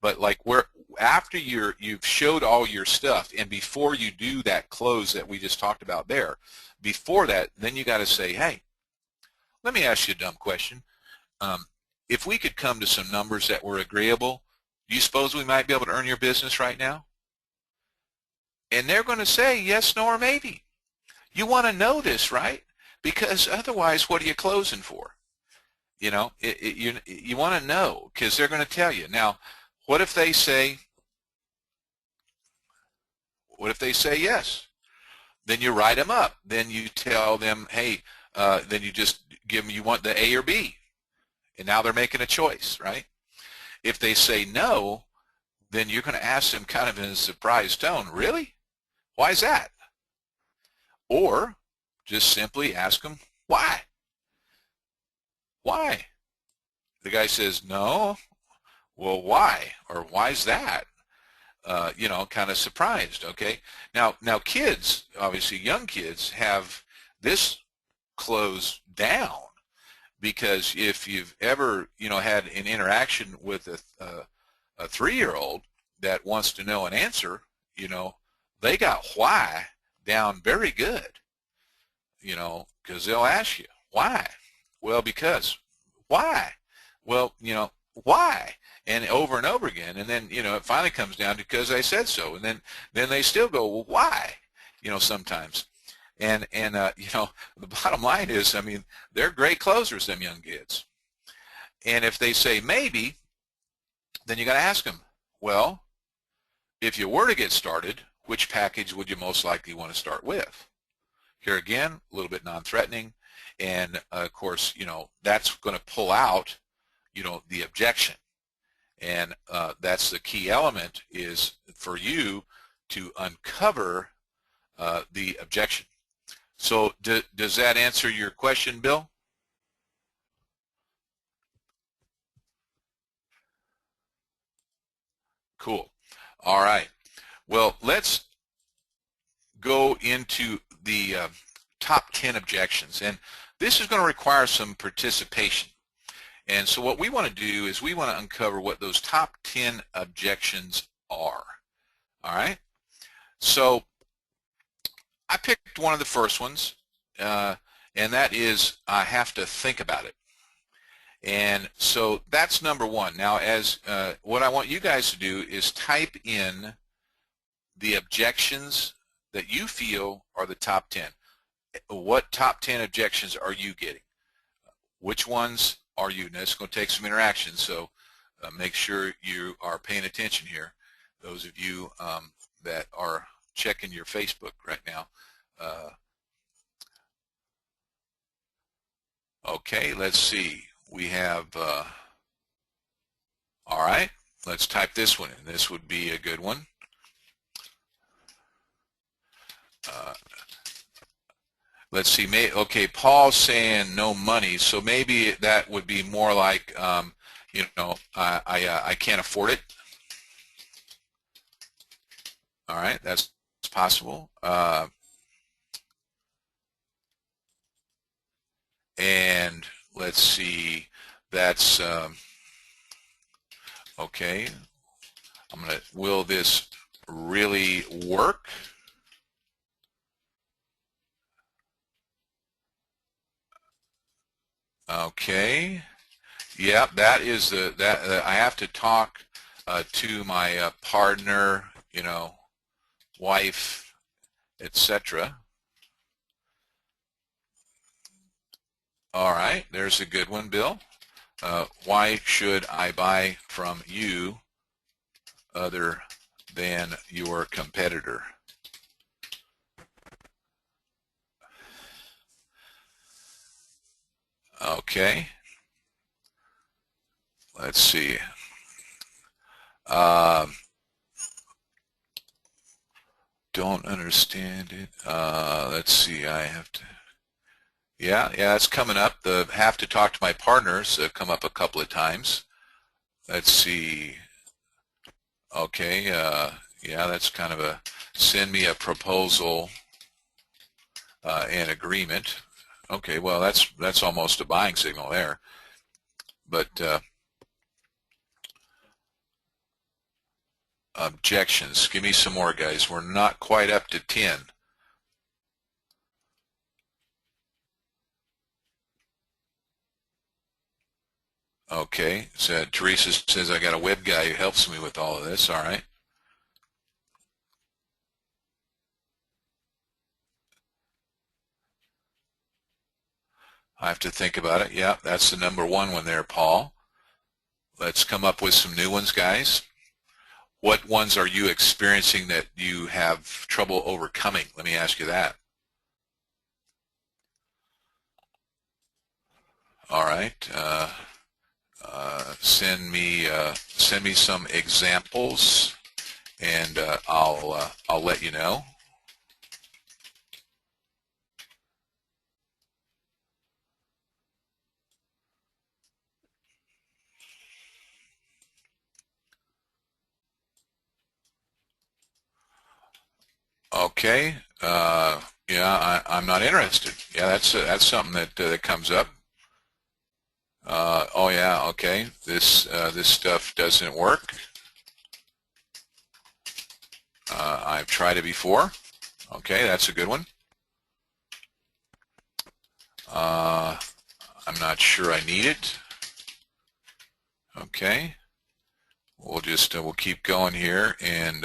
But like after you've showed all your stuff, and before you do that close that we just talked about there, before that, then you got to say, hey, let me ask you a dumb question. If we could come to some numbers that were agreeable, do you suppose we might be able to earn your business right now? And they're going to say yes, no, or maybe. You want to know this, right? Because otherwise, what are you closing for? You want to know, because they're going to tell you. Now, what if they say yes? Then you write them up. Then you tell them, hey, then you just give them, you want the A or B. And now they're making a choice, right? If they say no, then you're going to ask them kind of in a surprised tone, really? Why is that? Or just simply ask them, why? Why? The guy says, no. Well, why? Or why is that? Kind of surprised, okay? Now kids, obviously young kids, have this closed down, because if you've ever, had an interaction with a 3-year-old that wants to know an answer, they got why down very good, because they'll ask you, why? Well, because. Why? Well, why? And over and over again, and then, it finally comes down to because I said so, and then they still go, well, why? Sometimes. And the bottom line is, I mean, they're great closers, them young kids. And if they say maybe, then you got to ask them, well, if you were to get started, which package would you most likely want to start with? Here again, a little bit non-threatening, and of course, that's going to pull out, the objection. And that's the key element, is for you to uncover the objection. So does that answer your question, Bill? Cool. All right. Well, let's go into the top 10 objections. And this is going to require some participation. And so what we want to do is we want to uncover what those top 10 objections are. All right? So I picked one of the first ones, and that is, I have to think about it. And so that's number one. Now, as what I want you guys to do is type in the objections that you feel are the top 10. What top 10 objections are you getting? Which ones are you? Now, it's going to take some interaction, so make sure you are paying attention here. Those of you that are checking your Facebook right now. Okay, let's see. We have, all right, let's type this one in. This would be a good one. Let's see, okay, Paul's saying no money, so maybe that would be more like, you know, I can't afford it. All right, that's possible. And let's see, that's okay. Will this really work? Okay. Yeah, that is that I have to talk to my partner, you know, wife, etc. All right, there's a good one, Bill. Why should I buy from you other than your competitor? Okay, let's see. Um, don't understand it. Let's see. I have to. Yeah, it's coming up. The have to talk to my partners come up a couple of times. Let's see. Okay, yeah, that's kind of a send me a proposal and agreement. Okay, well that's almost a buying signal there. But objections. Give me some more, guys. We're not quite up to 10. Okay, so Teresa says I got a web guy who helps me with all of this. All right. I have to think about it. Yeah, that's the number one there, Paul. Let's come up with some new ones, guys. What ones are you experiencing that you have trouble overcoming? Let me ask you that. All right. Send me some examples, and I'll let you know. Okay. Yeah, I'm not interested. Yeah, that's something that comes up. Oh yeah. Okay. This stuff doesn't work. I've tried it before. Okay, that's a good one. I'm not sure I need it. Okay. We'll keep going here and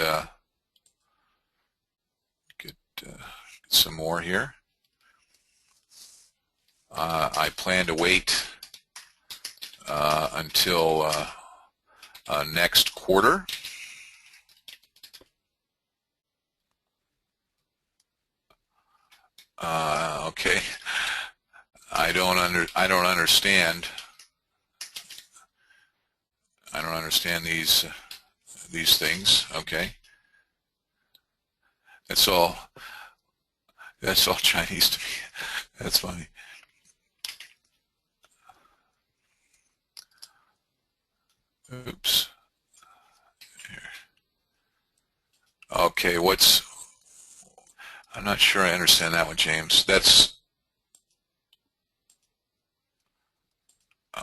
get some more here. I plan to wait until next quarter. Okay. I don't understand. I don't understand these things. Okay. That's all. That's all Chinese to me. That's funny. Oops. Okay, I'm not sure I understand that one, James. That's,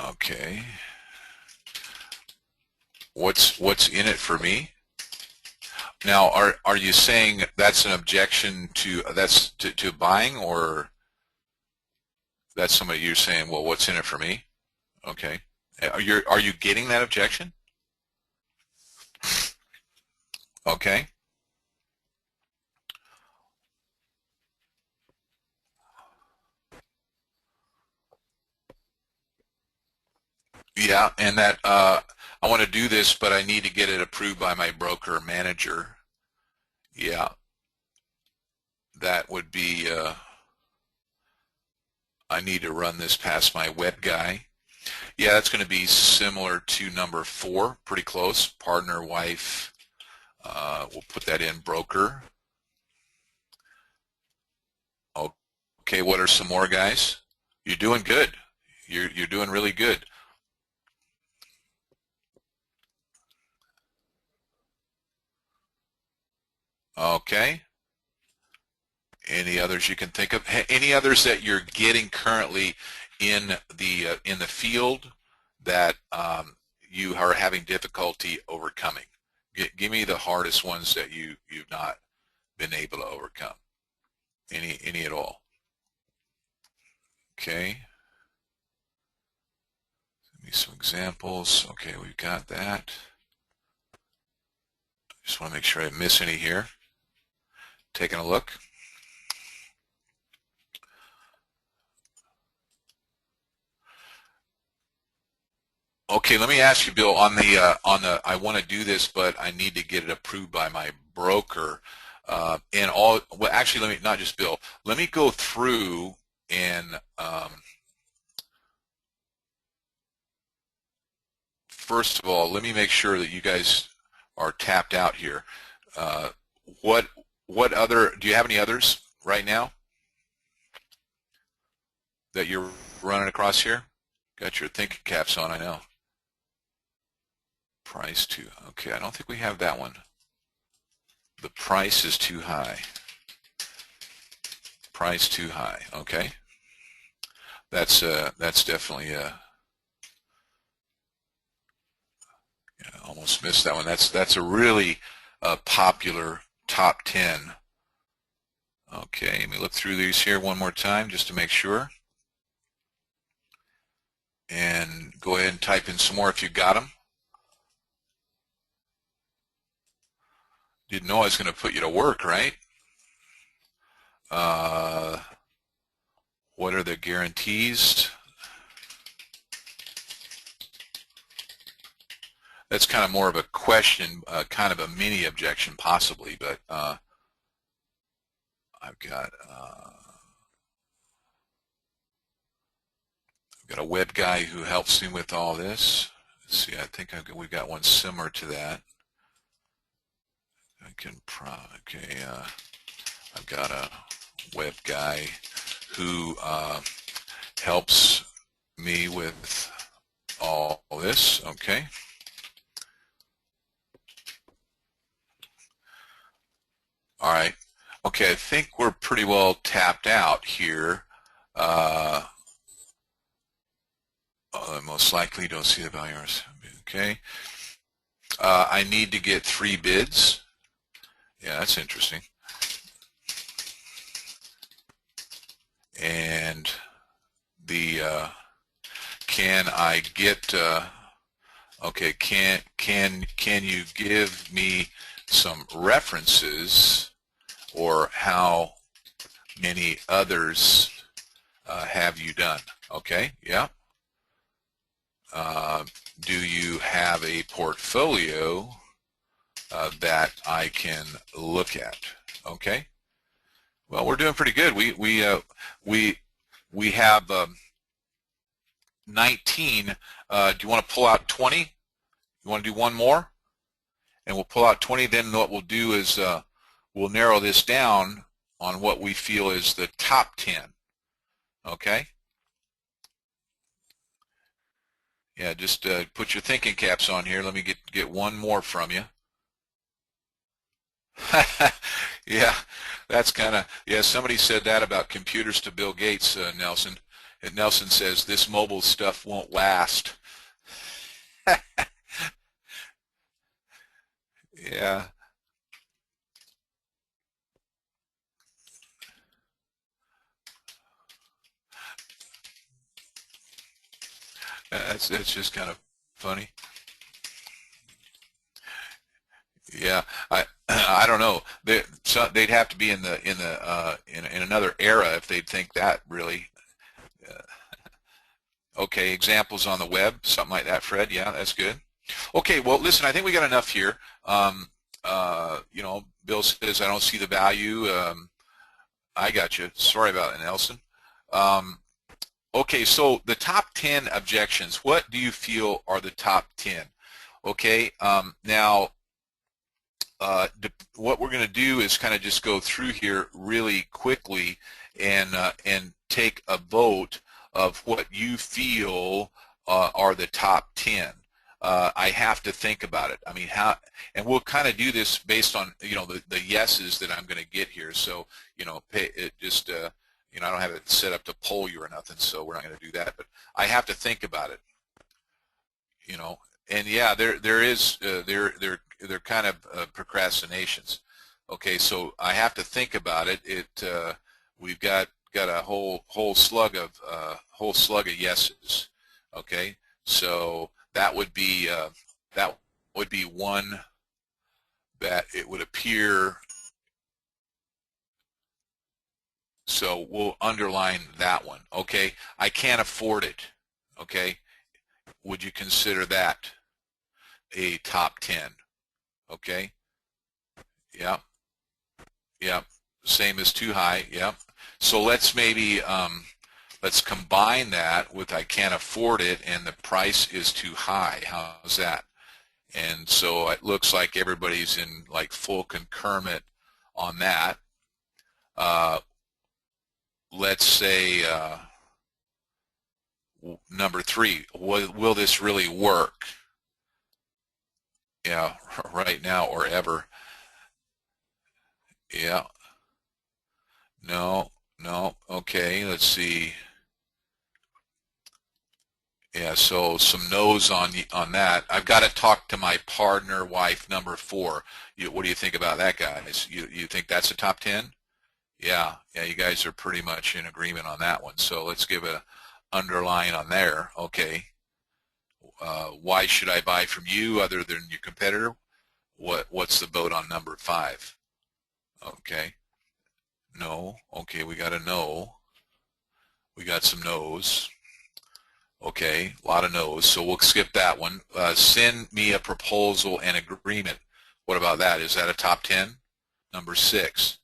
okay. What's in it for me? Now, are you saying that's an objection to buying, or that's somebody you're saying, well, what's in it for me? Okay. Are you getting that objection? Okay. Yeah, and that I want to do this, but I need to get it approved by my broker manager. Yeah, that would be, I need to run this past my web guy. Yeah, that's going to be similar to number 4, pretty close. Partner, wife. We'll put that in broker. Okay, what are some more, guys? You're doing good. You're doing really good. Okay. Any others you can think of? Any others that you're getting currently in the field that you are having difficulty overcoming? Give me the hardest ones that you've not been able to overcome. Any at all? Okay. Give me some examples. Okay, we've got that. Just want to make sure I didn't miss any here. Taking a look. Okay, let me ask you, Bill, on the I want to do this, but I need to get it approved by my broker. And all, well, actually, let me, not just Bill, let me go through and first of all, let me make sure that you guys are tapped out here. What other, do you have any others right now that you're running across here? Got your thinking caps on, I know. Price too. Okay, I don't think we have that one. The price is too high. Price too high. Okay. That's definitely yeah, almost missed that one. That's a really popular top 10. Okay, let me look through these here one more time just to make sure. And go ahead and type in some more if you got them. Didn't know I was going to put you to work, right? What are the guarantees? That's kind of more of a question, kind of a mini objection possibly, but I've got a web guy who helps me with all this. Let's see, I think we've got one similar to that. I can okay, I've got a web guy who helps me with all this. Okay. All right. Okay, I think we're pretty well tapped out here. Most likely don't see the value. Okay. I need to get 3 bids. Yeah, that's interesting. And the can I get okay, can you give me some references, or how many others have you done? Okay, yeah. Do you have a portfolio that I can look at? Okay. Well, we're doing pretty good. We have 19. Do you want to pull out 20? You want to do one more? And we'll pull out 20. Then what we'll do is we'll narrow this down on what we feel is the top 10. Okay? Yeah, just put your thinking caps on here. Let me get one more from you. Yeah, that's kind of, yeah, somebody said that about computers to Bill Gates, Nelson. And Nelson says this mobile stuff won't last. Yeah. That's just kind of funny. Yeah, I don't know. They'd have to be in another era if they'd think that really. Okay, examples on the web, something like that, Fred. Yeah, that's good. Okay, well, listen, I think we got enough here. You know, Bill says I don't see the value. I got you. Sorry about that, Nelson. Okay, so the top 10 objections. What do you feel are the top 10? Okay, now what we're going to do is kind of just go through here really quickly and take a vote of what you feel are the top 10. I have to think about it. I mean, how, and we'll kind of do this based on, you know, the yeses that I'm going to get here. So, you know, you know, I don't have it set up to poll you or nothing, so we're not going to do that. But I have to think about it, you know. And yeah, there is they're kind of procrastinations. Okay, so I have to think about it. We've got a whole slug of yeses. Okay, so that would be one that it would appear. So we'll underline that one. Okay, I can't afford it. Okay, would you consider that a top 10? Okay, yeah, yeah, same as too high. Yeah. So let's maybe let's combine that with I can't afford it and the price is too high. How's that? And so it looks like everybody's in like full concurrent on that. Let's say number 3, will this really work? Yeah, right now or ever. Yeah. No, no. Okay, let's see. Yeah, so some no's on that. I've got to talk to my partner, wife, number 4. What do you think about that, guys? You think that's a top 10? Yeah, yeah, you guys are pretty much in agreement on that one. So let's give a underline on there. Okay. Why should I buy from you other than your competitor? What's the vote on number 5? Okay. No. Okay, we got a no. We got some no's. Okay, a lot of no's, so we'll skip that one. Send me a proposal and agreement. What about that? Is that a top 10? Number 6.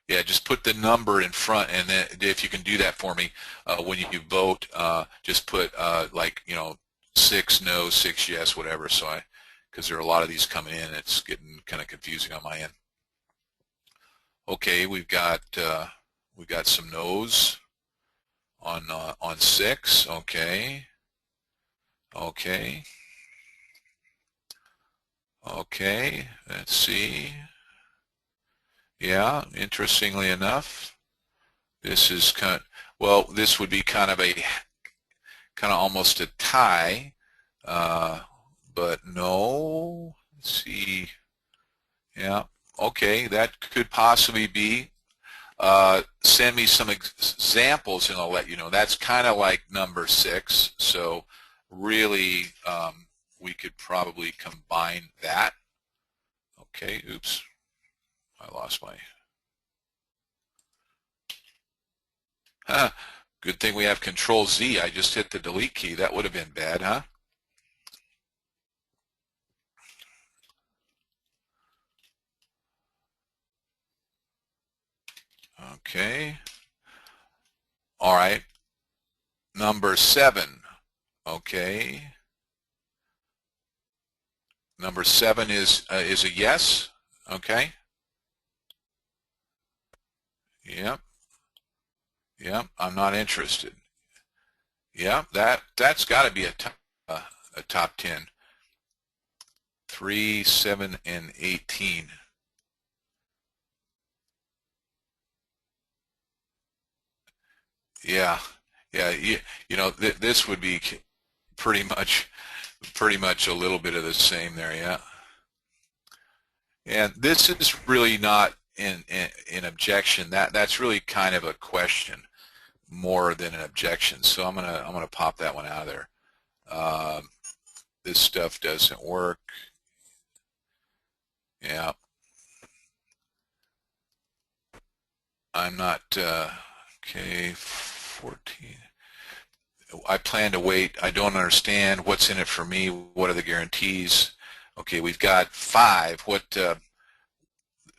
Yeah, just put the number in front, and then if you can do that for me, when you vote, just put like, you know, 6 no, 6 yes, whatever. So because there are a lot of these coming in, it's getting kind of confusing on my end. Okay, we've got some no's on 6. Okay. Okay. Okay. Let's see. Yeah, interestingly enough, this is well, this would be kind of almost a tie, but no. Let's see. Yeah. Okay, that could possibly be. Send me some examples and I'll let you know. That's kind of like number 6. So really, we could probably combine that. Okay, oops. I lost my... Good thing we have Control Z. I just hit the delete key. That would have been bad, huh? Okay. All right. Number 7. Okay. Number 7 is a yes. Okay. Yep. Yep. I'm not interested. Yep. That's got to be a top 10. 3, 7, and 18. Yeah. Yeah. You know, this would be pretty much a little bit of the same there. Yeah. And this is really not an objection. That's really kind of a question more than an objection. So I'm gonna pop that one out of there. This stuff doesn't work. Yeah. I'm not okay. 14. I plan to wait. I don't understand. What's in it for me? What are the guarantees? Okay, we've got 5. What?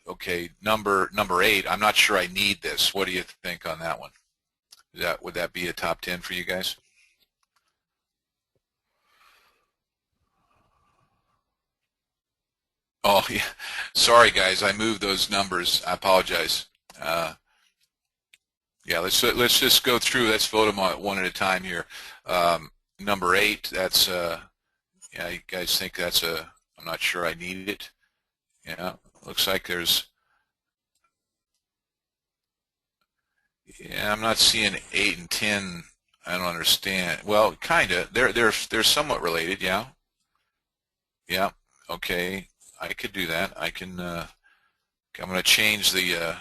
Okay, number 8. I'm not sure I need this. What do you think on that one? Would that be a top 10 for you guys? Oh yeah, sorry guys, I moved those numbers. I apologize. Yeah, let's just go through. Let's vote them one at a time here. Number 8. That's Yeah, you guys think that's a, I'm not sure I need it. Yeah, looks like there's, yeah, I'm not seeing 8 and 10. I don't understand. Well, kind of. They're somewhat related. Yeah. Yeah. Okay. I could do that. I can. I'm going to change the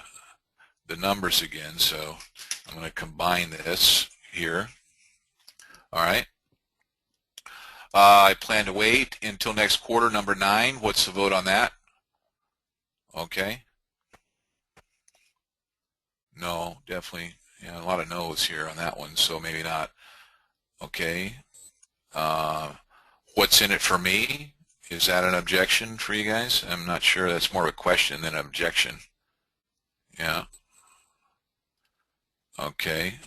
numbers again. So I'm going to combine this here. All right. I plan to wait until next quarter, number 9. What's the vote on that? Okay. No, definitely. Yeah, a lot of no's here on that one, so maybe not. Okay. Uh, what's in it for me? Is that an objection for you guys? I'm not sure. That's more of a question than an objection. Yeah. Okay.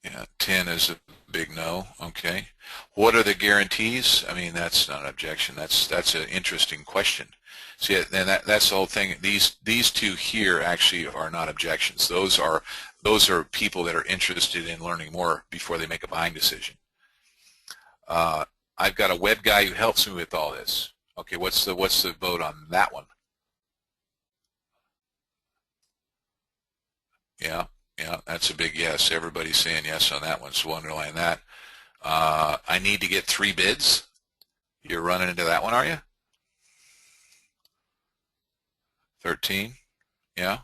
Yeah, 10 is a big no. Okay. What are the guarantees? I mean, that's not an objection. That's an interesting question. See, and that's the whole thing. These two here actually are not objections. Those are people that are interested in learning more before they make a buying decision. I've got a web guy who helps me with all this. Okay, what's the vote on that one? Yeah, yeah, that's a big yes. Everybody's saying yes on that one, so we'll underline that. I need to get 3 bids. You're running into that one, are you? 13? Yeah,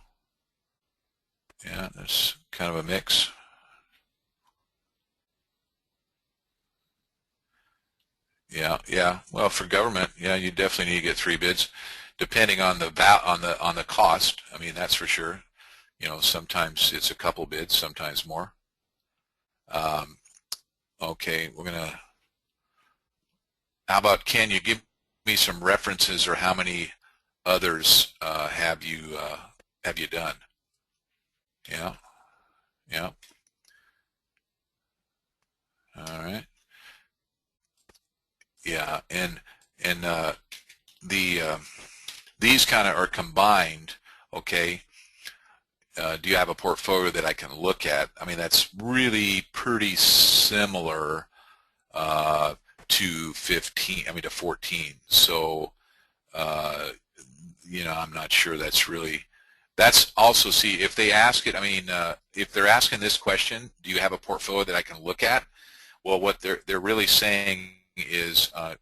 yeah, that's kind of a mix. Yeah, yeah. Well, for government, yeah, you definitely need to get 3 bids, depending on the cost. I mean, that's for sure. You know, sometimes it's a couple bids, sometimes more. Um, okay, we're gonna. How about, can you give me some references, or how many others have you done? Yeah, yeah. All right. Yeah, and the these kind of are combined. Okay. Do you have a portfolio that I can look at? I mean, that's really pretty similar to 15. I mean, to 14. So, uh, you know, I'm not sure that's really. That's also, see, if they ask it. I mean, if they're asking this question, do you have a portfolio that I can look at? Well, what they're really saying is, I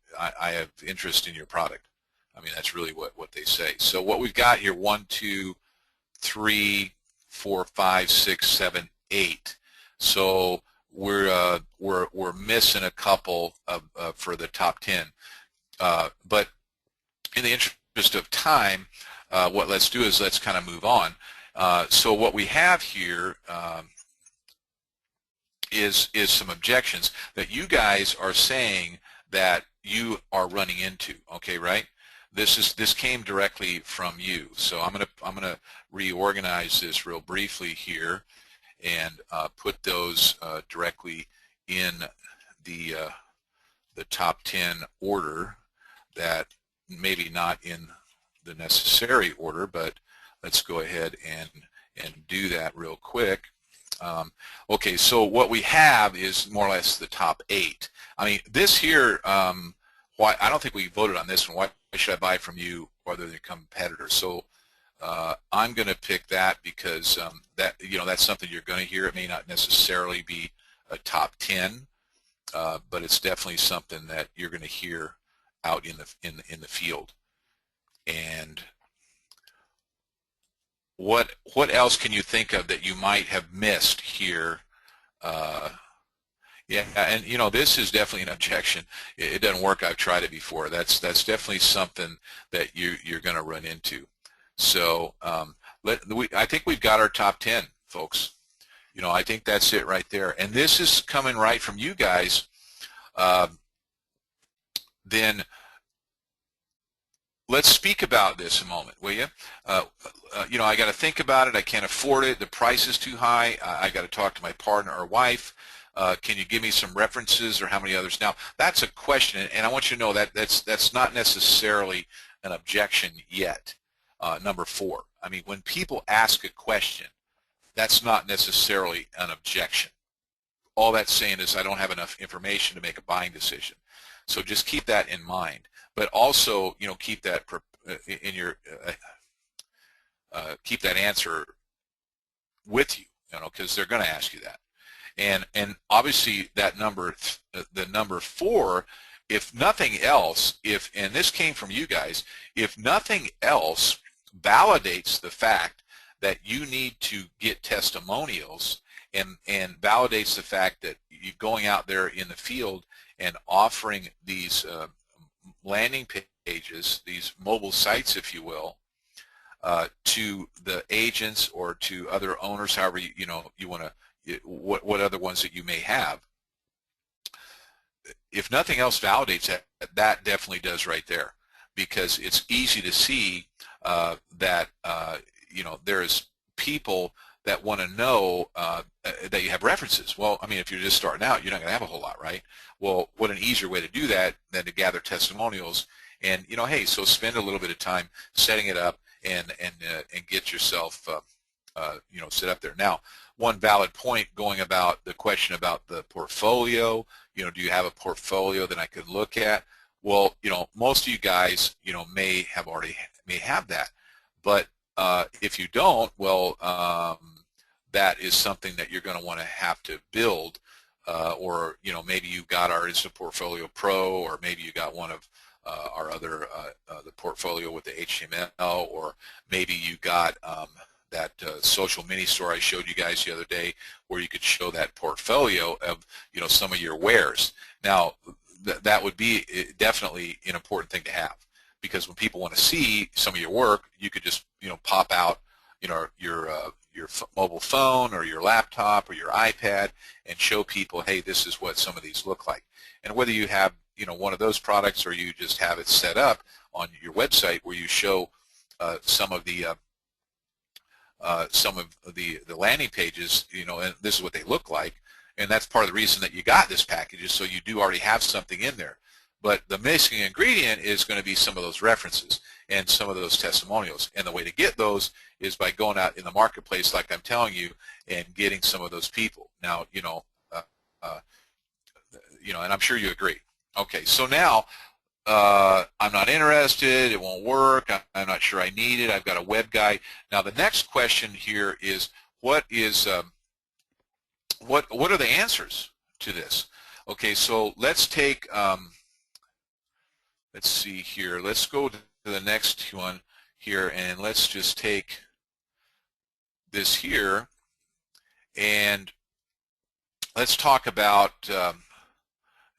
have interest in your product. I mean, that's really what they say. So what we've got here: 1, 2, 3, 4, 5, 6, 7, 8. So we're missing a couple for the top 10. But in the interest of time, what let's do is let's kind of move on. So what we have here is some objections that you guys are saying that you are running into. Okay, right? This came directly from you. So I'm gonna reorganize this real briefly here and put those directly in the top 10 order, that maybe not in the necessary order, but let's go ahead and do that real quick. Okay, so what we have is more or less the top 8. I mean, this here, why I don't think we voted on this one. Why should I buy from you rather than a competitor? So I'm going to pick that because that, you know, that's something you're going to hear. It may not necessarily be a top 10, but it's definitely something that you're going to hear out in the field. And what else can you think of that you might have missed here? Yeah, and you know, this is definitely an objection. It doesn't work. I've tried it before. That's definitely something that you're going to run into. So I think we've got our top 10, folks. You know, I think that's it right there. And this is coming right from you guys. Then let's speak about this a moment, will you? You know, I got to think about it. I can't afford it. The price is too high. I got to talk to my partner or wife. Can you give me some references, or how many others? Now, that's a question, and I want you to know that that's not necessarily an objection yet. Number 4. I mean, when people ask a question, that's not necessarily an objection. All that's saying is I don't have enough information to make a buying decision. So just keep that in mind. But also, keep that in your keep that answer with you, because they're going to ask you that. And obviously that number, the number 4, if nothing else, and this came from you guys, if nothing else validates the fact that you need to get testimonials and validates the fact that you're going out there in the field and offering these landing pages, these mobile sites, if you will, to the agents or to other owners, however you want to, what other ones that you may have. If nothing else validates that, that definitely does right there, because it's easy to see that there's people that want to know that you have references. Well, I mean, if you're just starting out, you're not going to have a whole lot, right? Well, what an easier way to do that than to gather testimonials, and hey, so spend a little bit of time setting it up and get yourself set up there. Now, one valid point going about the question about the portfolio, do you have a portfolio that I could look at? Well, most of you guys, may have that, but if you don't, well, that is something that you're going to want to have to build, or maybe you got our Instant Portfolio Pro, or maybe you got one of our other the portfolio with the HTML, or maybe you got that social mini store I showed you guys the other day, where you could show that portfolio of some of your wares. Now that would be definitely an important thing to have, because when people want to see some of your work, you could just pop out your mobile phone or your laptop or your iPad and show people, hey, this is what some of these look like. And whether you have one of those products, or you just have it set up on your website where you show some of the landing pages, and this is what they look like, and that's part of the reason that you got this package, is so you do already have something in there. But the missing ingredient is going to be some of those references and some of those testimonials, and the way to get those is by going out in the marketplace, like I'm telling you, and getting some of those people. Now, and I'm sure you agree. Okay, so now I'm not interested, it won't work, I'm not sure I need it, I've got a web guy. Now the next question here is, what are the answers to this? Okay, so let's take, let's see here, let's go to the next one here, and let's just take this here, and let's talk about,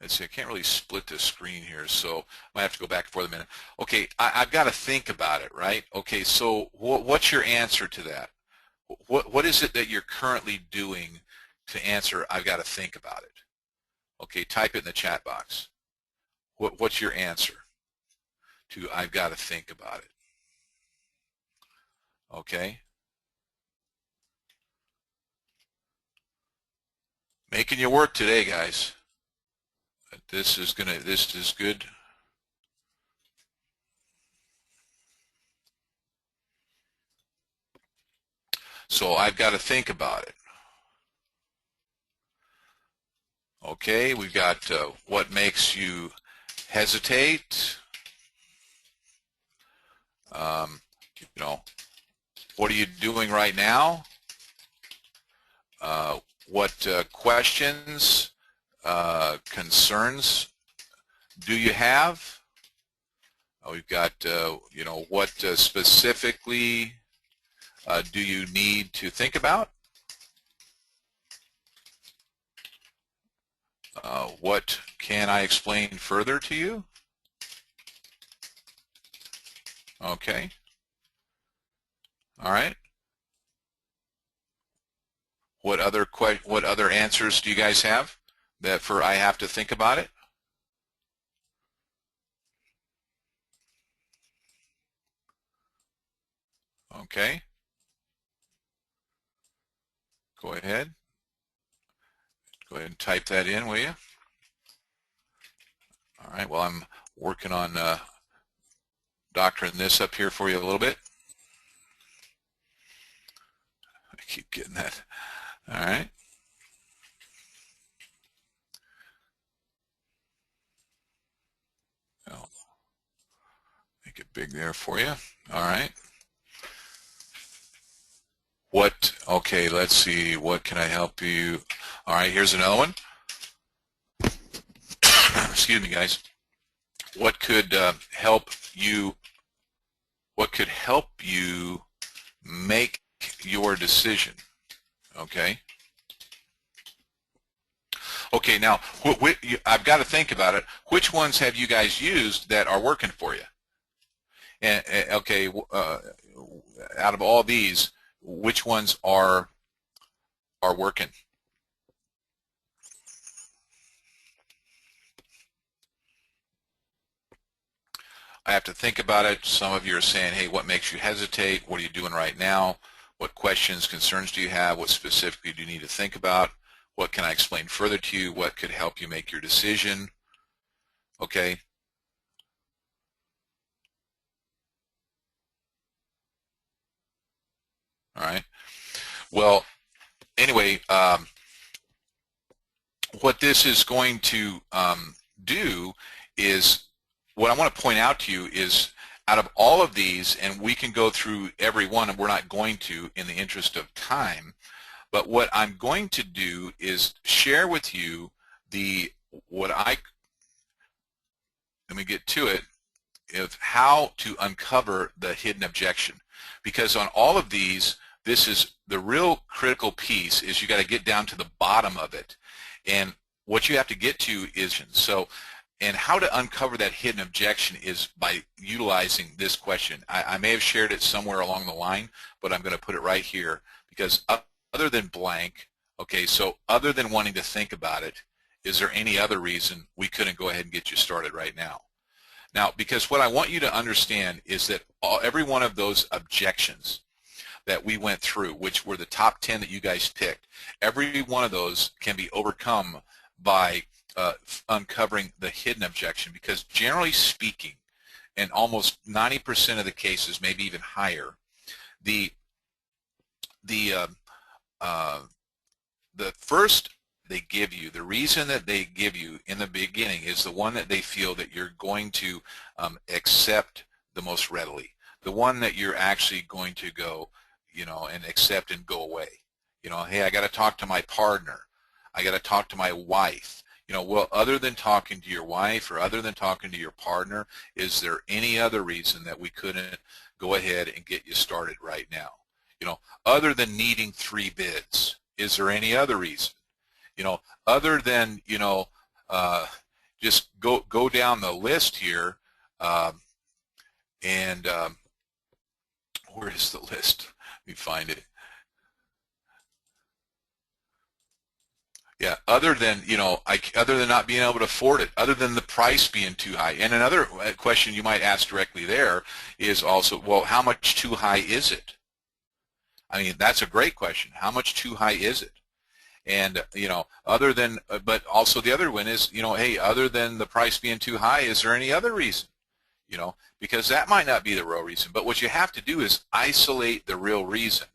let's see, I can't really split this screen here, so I might have to go back for a minute. Okay, I've got to think about it, right? Okay, so what's your answer to that? What is it that you're currently doing to answer, I've got to think about it? Okay, type it in the chat box. What's your answer to I've got to think about it? Okay. Making you work today, guys. This is good. So I've got to think about it. Okay, we've got what makes you hesitate. What are you doing right now? What questions, concerns do you have? We've got, what specifically do you need to think about? What can I explain further to you? Okay. All right. What other answers do you guys have that for I have to think about it? Okay. Go ahead. Go ahead and type that in, will you? All right. Well, I'm working on doctoring this up here for you a little bit. I keep getting that. All right. tag there for you. All right. Okay, let's see, what can I help you? All right, here's another one. Excuse me, guys. What could help you make your decision? Okay. Okay, now I've got to think about it. Which ones have you guys used that are working for you? And okay, out of all these, which ones are working? I have to think about it. Some of you are saying, hey, what makes you hesitate? What are you doing right now? What questions, concerns do you have? What specifically do you need to think about? What can I explain further to you? What could help you make your decision? Okay. All right. Well, anyway, what this is going to do is, what I want to point out to you is, out of all of these, and we can go through every one, and we're not going to in the interest of time, but what I'm going to do is share with you let me get to it, of how to uncover the hidden objection. Because on all of these, this is the real critical piece, is you got to get down to the bottom of it. And what you have to get to is, and how to uncover that hidden objection is by utilizing this question. I may have shared it somewhere along the line, but I'm going to put it right here, because other than blank, okay, so other than wanting to think about it, is there any other reason we couldn't go ahead and get you started right now? Now, because what I want you to understand is that every one of those objections that we went through, which were the top 10 that you guys picked, every one of those can be overcome by uncovering the hidden objection. Because generally speaking, in almost 90% of the cases, maybe even higher, the first they give you, the reason that they give you in the beginning, is the one that they feel that you're going to accept the most readily, the one that you're actually going to go, and accept and go away. Hey, I got to talk to my partner, I got to talk to my wife. Well, other than talking to your wife or other than talking to your partner, is there any other reason that we couldn't go ahead and get you started right now? Other than needing 3 bids, is there any other reason? Other than, just go down the list here, and where is the list? Let me find it. Yeah, other than, other than not being able to afford it, other than the price being too high. And another question you might ask directly there is also, well, how much too high is it? I mean, that's a great question. How much too high is it? And, other than, but also the other one is, hey, other than the price being too high, is there any other reason? Because that might not be the real reason. But what you have to do is isolate the real reason.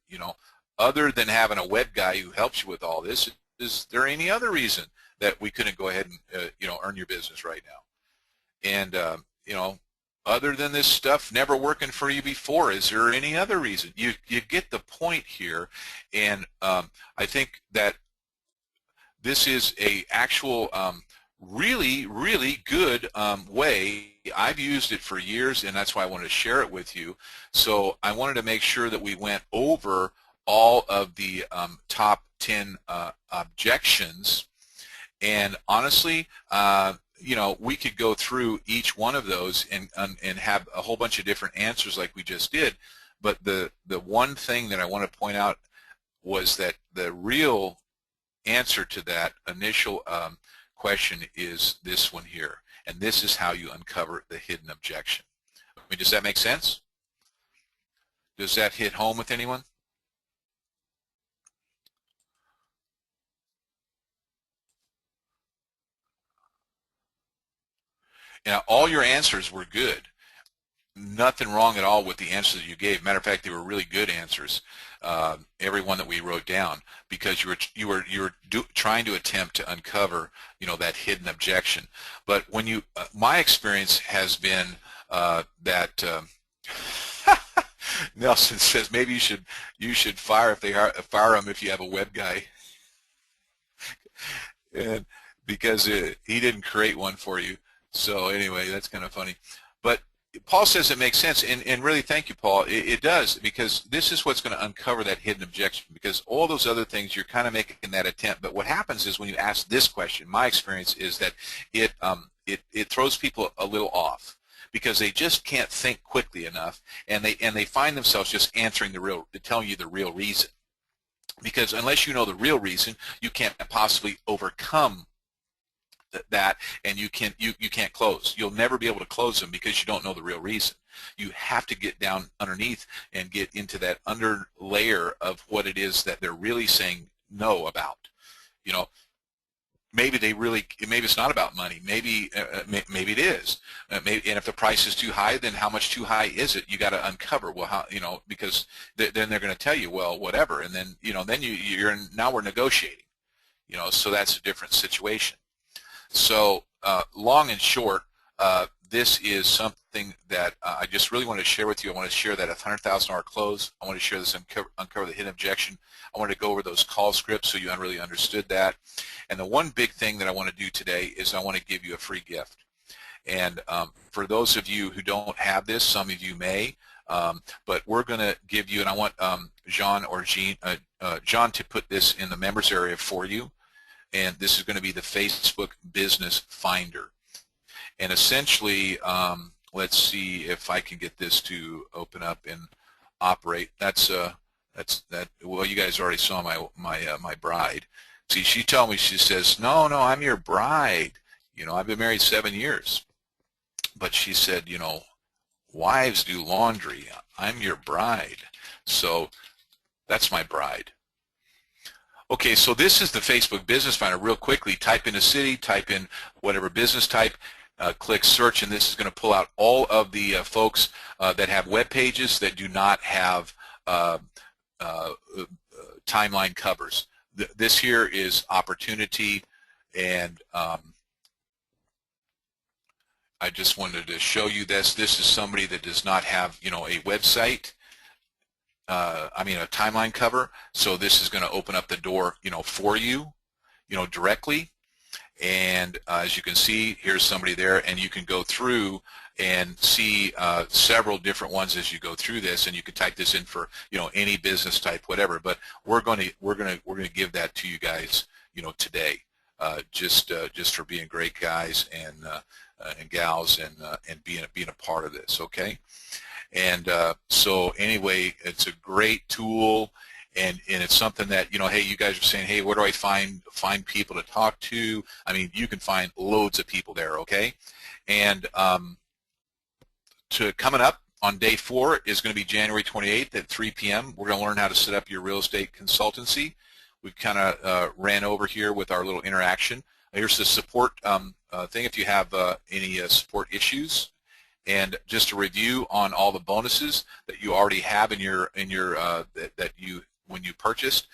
Other than having a web guy who helps you with all this, is there any other reason that we couldn't go ahead and, earn your business right now? And, other than this stuff never working for you before, is there any other reason? You get the point here. And I think that this is a actual really, really good way. I've used it for years, and that's why I wanted to share it with you. So I wanted to make sure that we went over all of the top 10 objections. And honestly, we could go through each one of those and have a whole bunch of different answers like we just did. But the one thing that I want to point out was that the real answer to that initial question is this one here. And this is how you uncover the hidden objection. I mean, does that make sense? Does that hit home with anyone? Now, all your answers were good. Nothing wrong at all with the answers that you gave. Matter of fact, they were really good answers. Every one that we wrote down, because you were trying to attempt to uncover, that hidden objection. But when my experience has been that Nelson says maybe you should fire if they fire him if you have a web guy, and because he didn't create one for you. So anyway, that's kind of funny. But Paul says it makes sense, and really thank you, Paul. It does, because this is what's going to uncover that hidden objection, because all those other things, you're kind of making that attempt. But what happens is when you ask this question, my experience is that it throws people a little off, because they just can't think quickly enough, and they find themselves just telling you the real reason. Because unless you know the real reason, you can't possibly overcome that, and you can't close. You'll never be able to close them because you don't know the real reason. You have to get down underneath and get into that under layer of what it is that they're really saying no about. You know, maybe it's not about money. Maybe it is. And if the price is too high, then how much too high is it? You got to uncover. Well, how, because then they're going to tell you, well, whatever, and then now we're negotiating. So that's a different situation. So long and short, this is something that I just really want to share with you. I want to share that $100,000 close. I want to share this, uncover the hidden objection. I want to go over those call scripts so you really understood that. And the one big thing that I want to do today is I want to give you a free gift. And for those of you who don't have this, some of you may, but we're going to give you, and I want John or John to put this in the members area for you. And this is going to be the Facebook Business Finder. And essentially, let's see if I can get this to open up and operate. Well, you guys already saw my bride. See, she told me, she says, no, I'm your bride. I've been married 7 years. But she said, wives do laundry. I'm your bride. So that's my bride. Okay, so this is the Facebook Business Finder. Real quickly, type in a city, type in whatever business type, click search, and this is going to pull out all of the folks that have web pages that do not have timeline covers. This here is opportunity, and I just wanted to show you this. This is somebody that does not have, a website. A timeline cover. So this is going to open up the door, for you, directly. And as you can see, here's somebody there, and you can go through and see several different ones as you go through this, and you can type this in for, any business type, whatever. But we're going to give that to you guys, today, just for being great guys and gals, and being a part of this. Okay. And so anyway, it's a great tool, and it's something that, hey, you guys are saying, hey, where do I find people to talk to? I mean, you can find loads of people there, okay? And coming up on day 4 is going to be January 28th at 3 p.m. We're going to learn how to set up your real estate consultancy. We've kind of ran over here with our little interaction. Here's the support thing if you have any support issues. And just a review on all the bonuses that you already have in your when you purchased,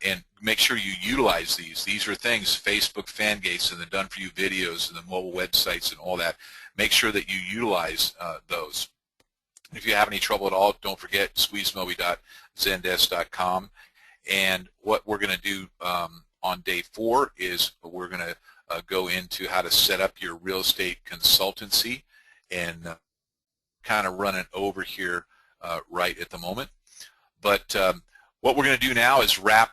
and make sure you utilize these. These are things, Facebook fan gates and the done for you videos and the mobile websites and all that. Make sure that you utilize those. If you have any trouble at all, don't forget SqueezeMobi.zendesk.com. And what we're going to do on day 4 is we're going to go into how to set up your real estate consultancy, and kind of run it over here right at the moment. But what we're going to do now is wrap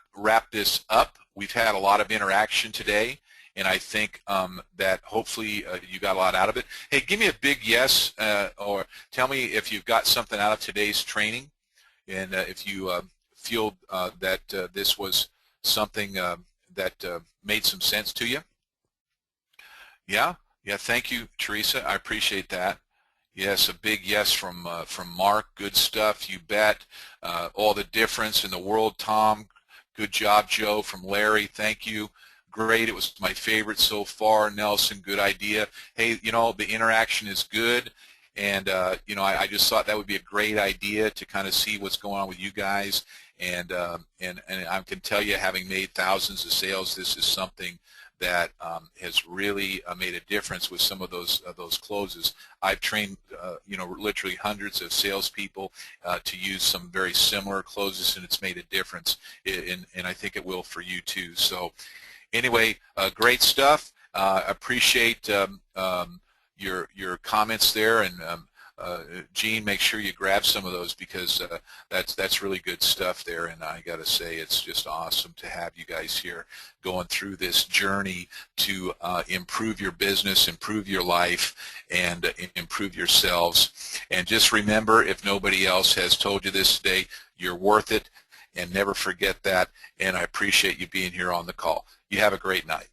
this up. We've had a lot of interaction today, and I think that hopefully you got a lot out of it. Hey, give me a big yes, or tell me if you've got something out of today's training, and if you feel that this was something that made some sense to you. Yeah, thank you, Teresa. I appreciate that. Yes, a big yes from Mark. Good stuff, you bet. All the difference in the world, Tom. Good job, Joe. From Larry, thank you. Great, it was my favorite so far. Nelson, good idea. Hey, the interaction is good, and I just thought that would be a great idea to kind of see what's going on with you guys. And I can tell you, having made thousands of sales, this is something that has really made a difference with some of those closes. I've trained you know, literally hundreds of salespeople to use some very similar closes, and it's made a difference, and I think it will for you too. So anyway, great stuff. Appreciate your comments there, and Gene, make sure you grab some of those, because that's really good stuff there, and I got to say it's just awesome to have you guys here going through this journey to improve your business, improve your life, and improve yourselves. And just remember, if nobody else has told you this today, you're worth it, and never forget that, and I appreciate you being here on the call. You have a great night.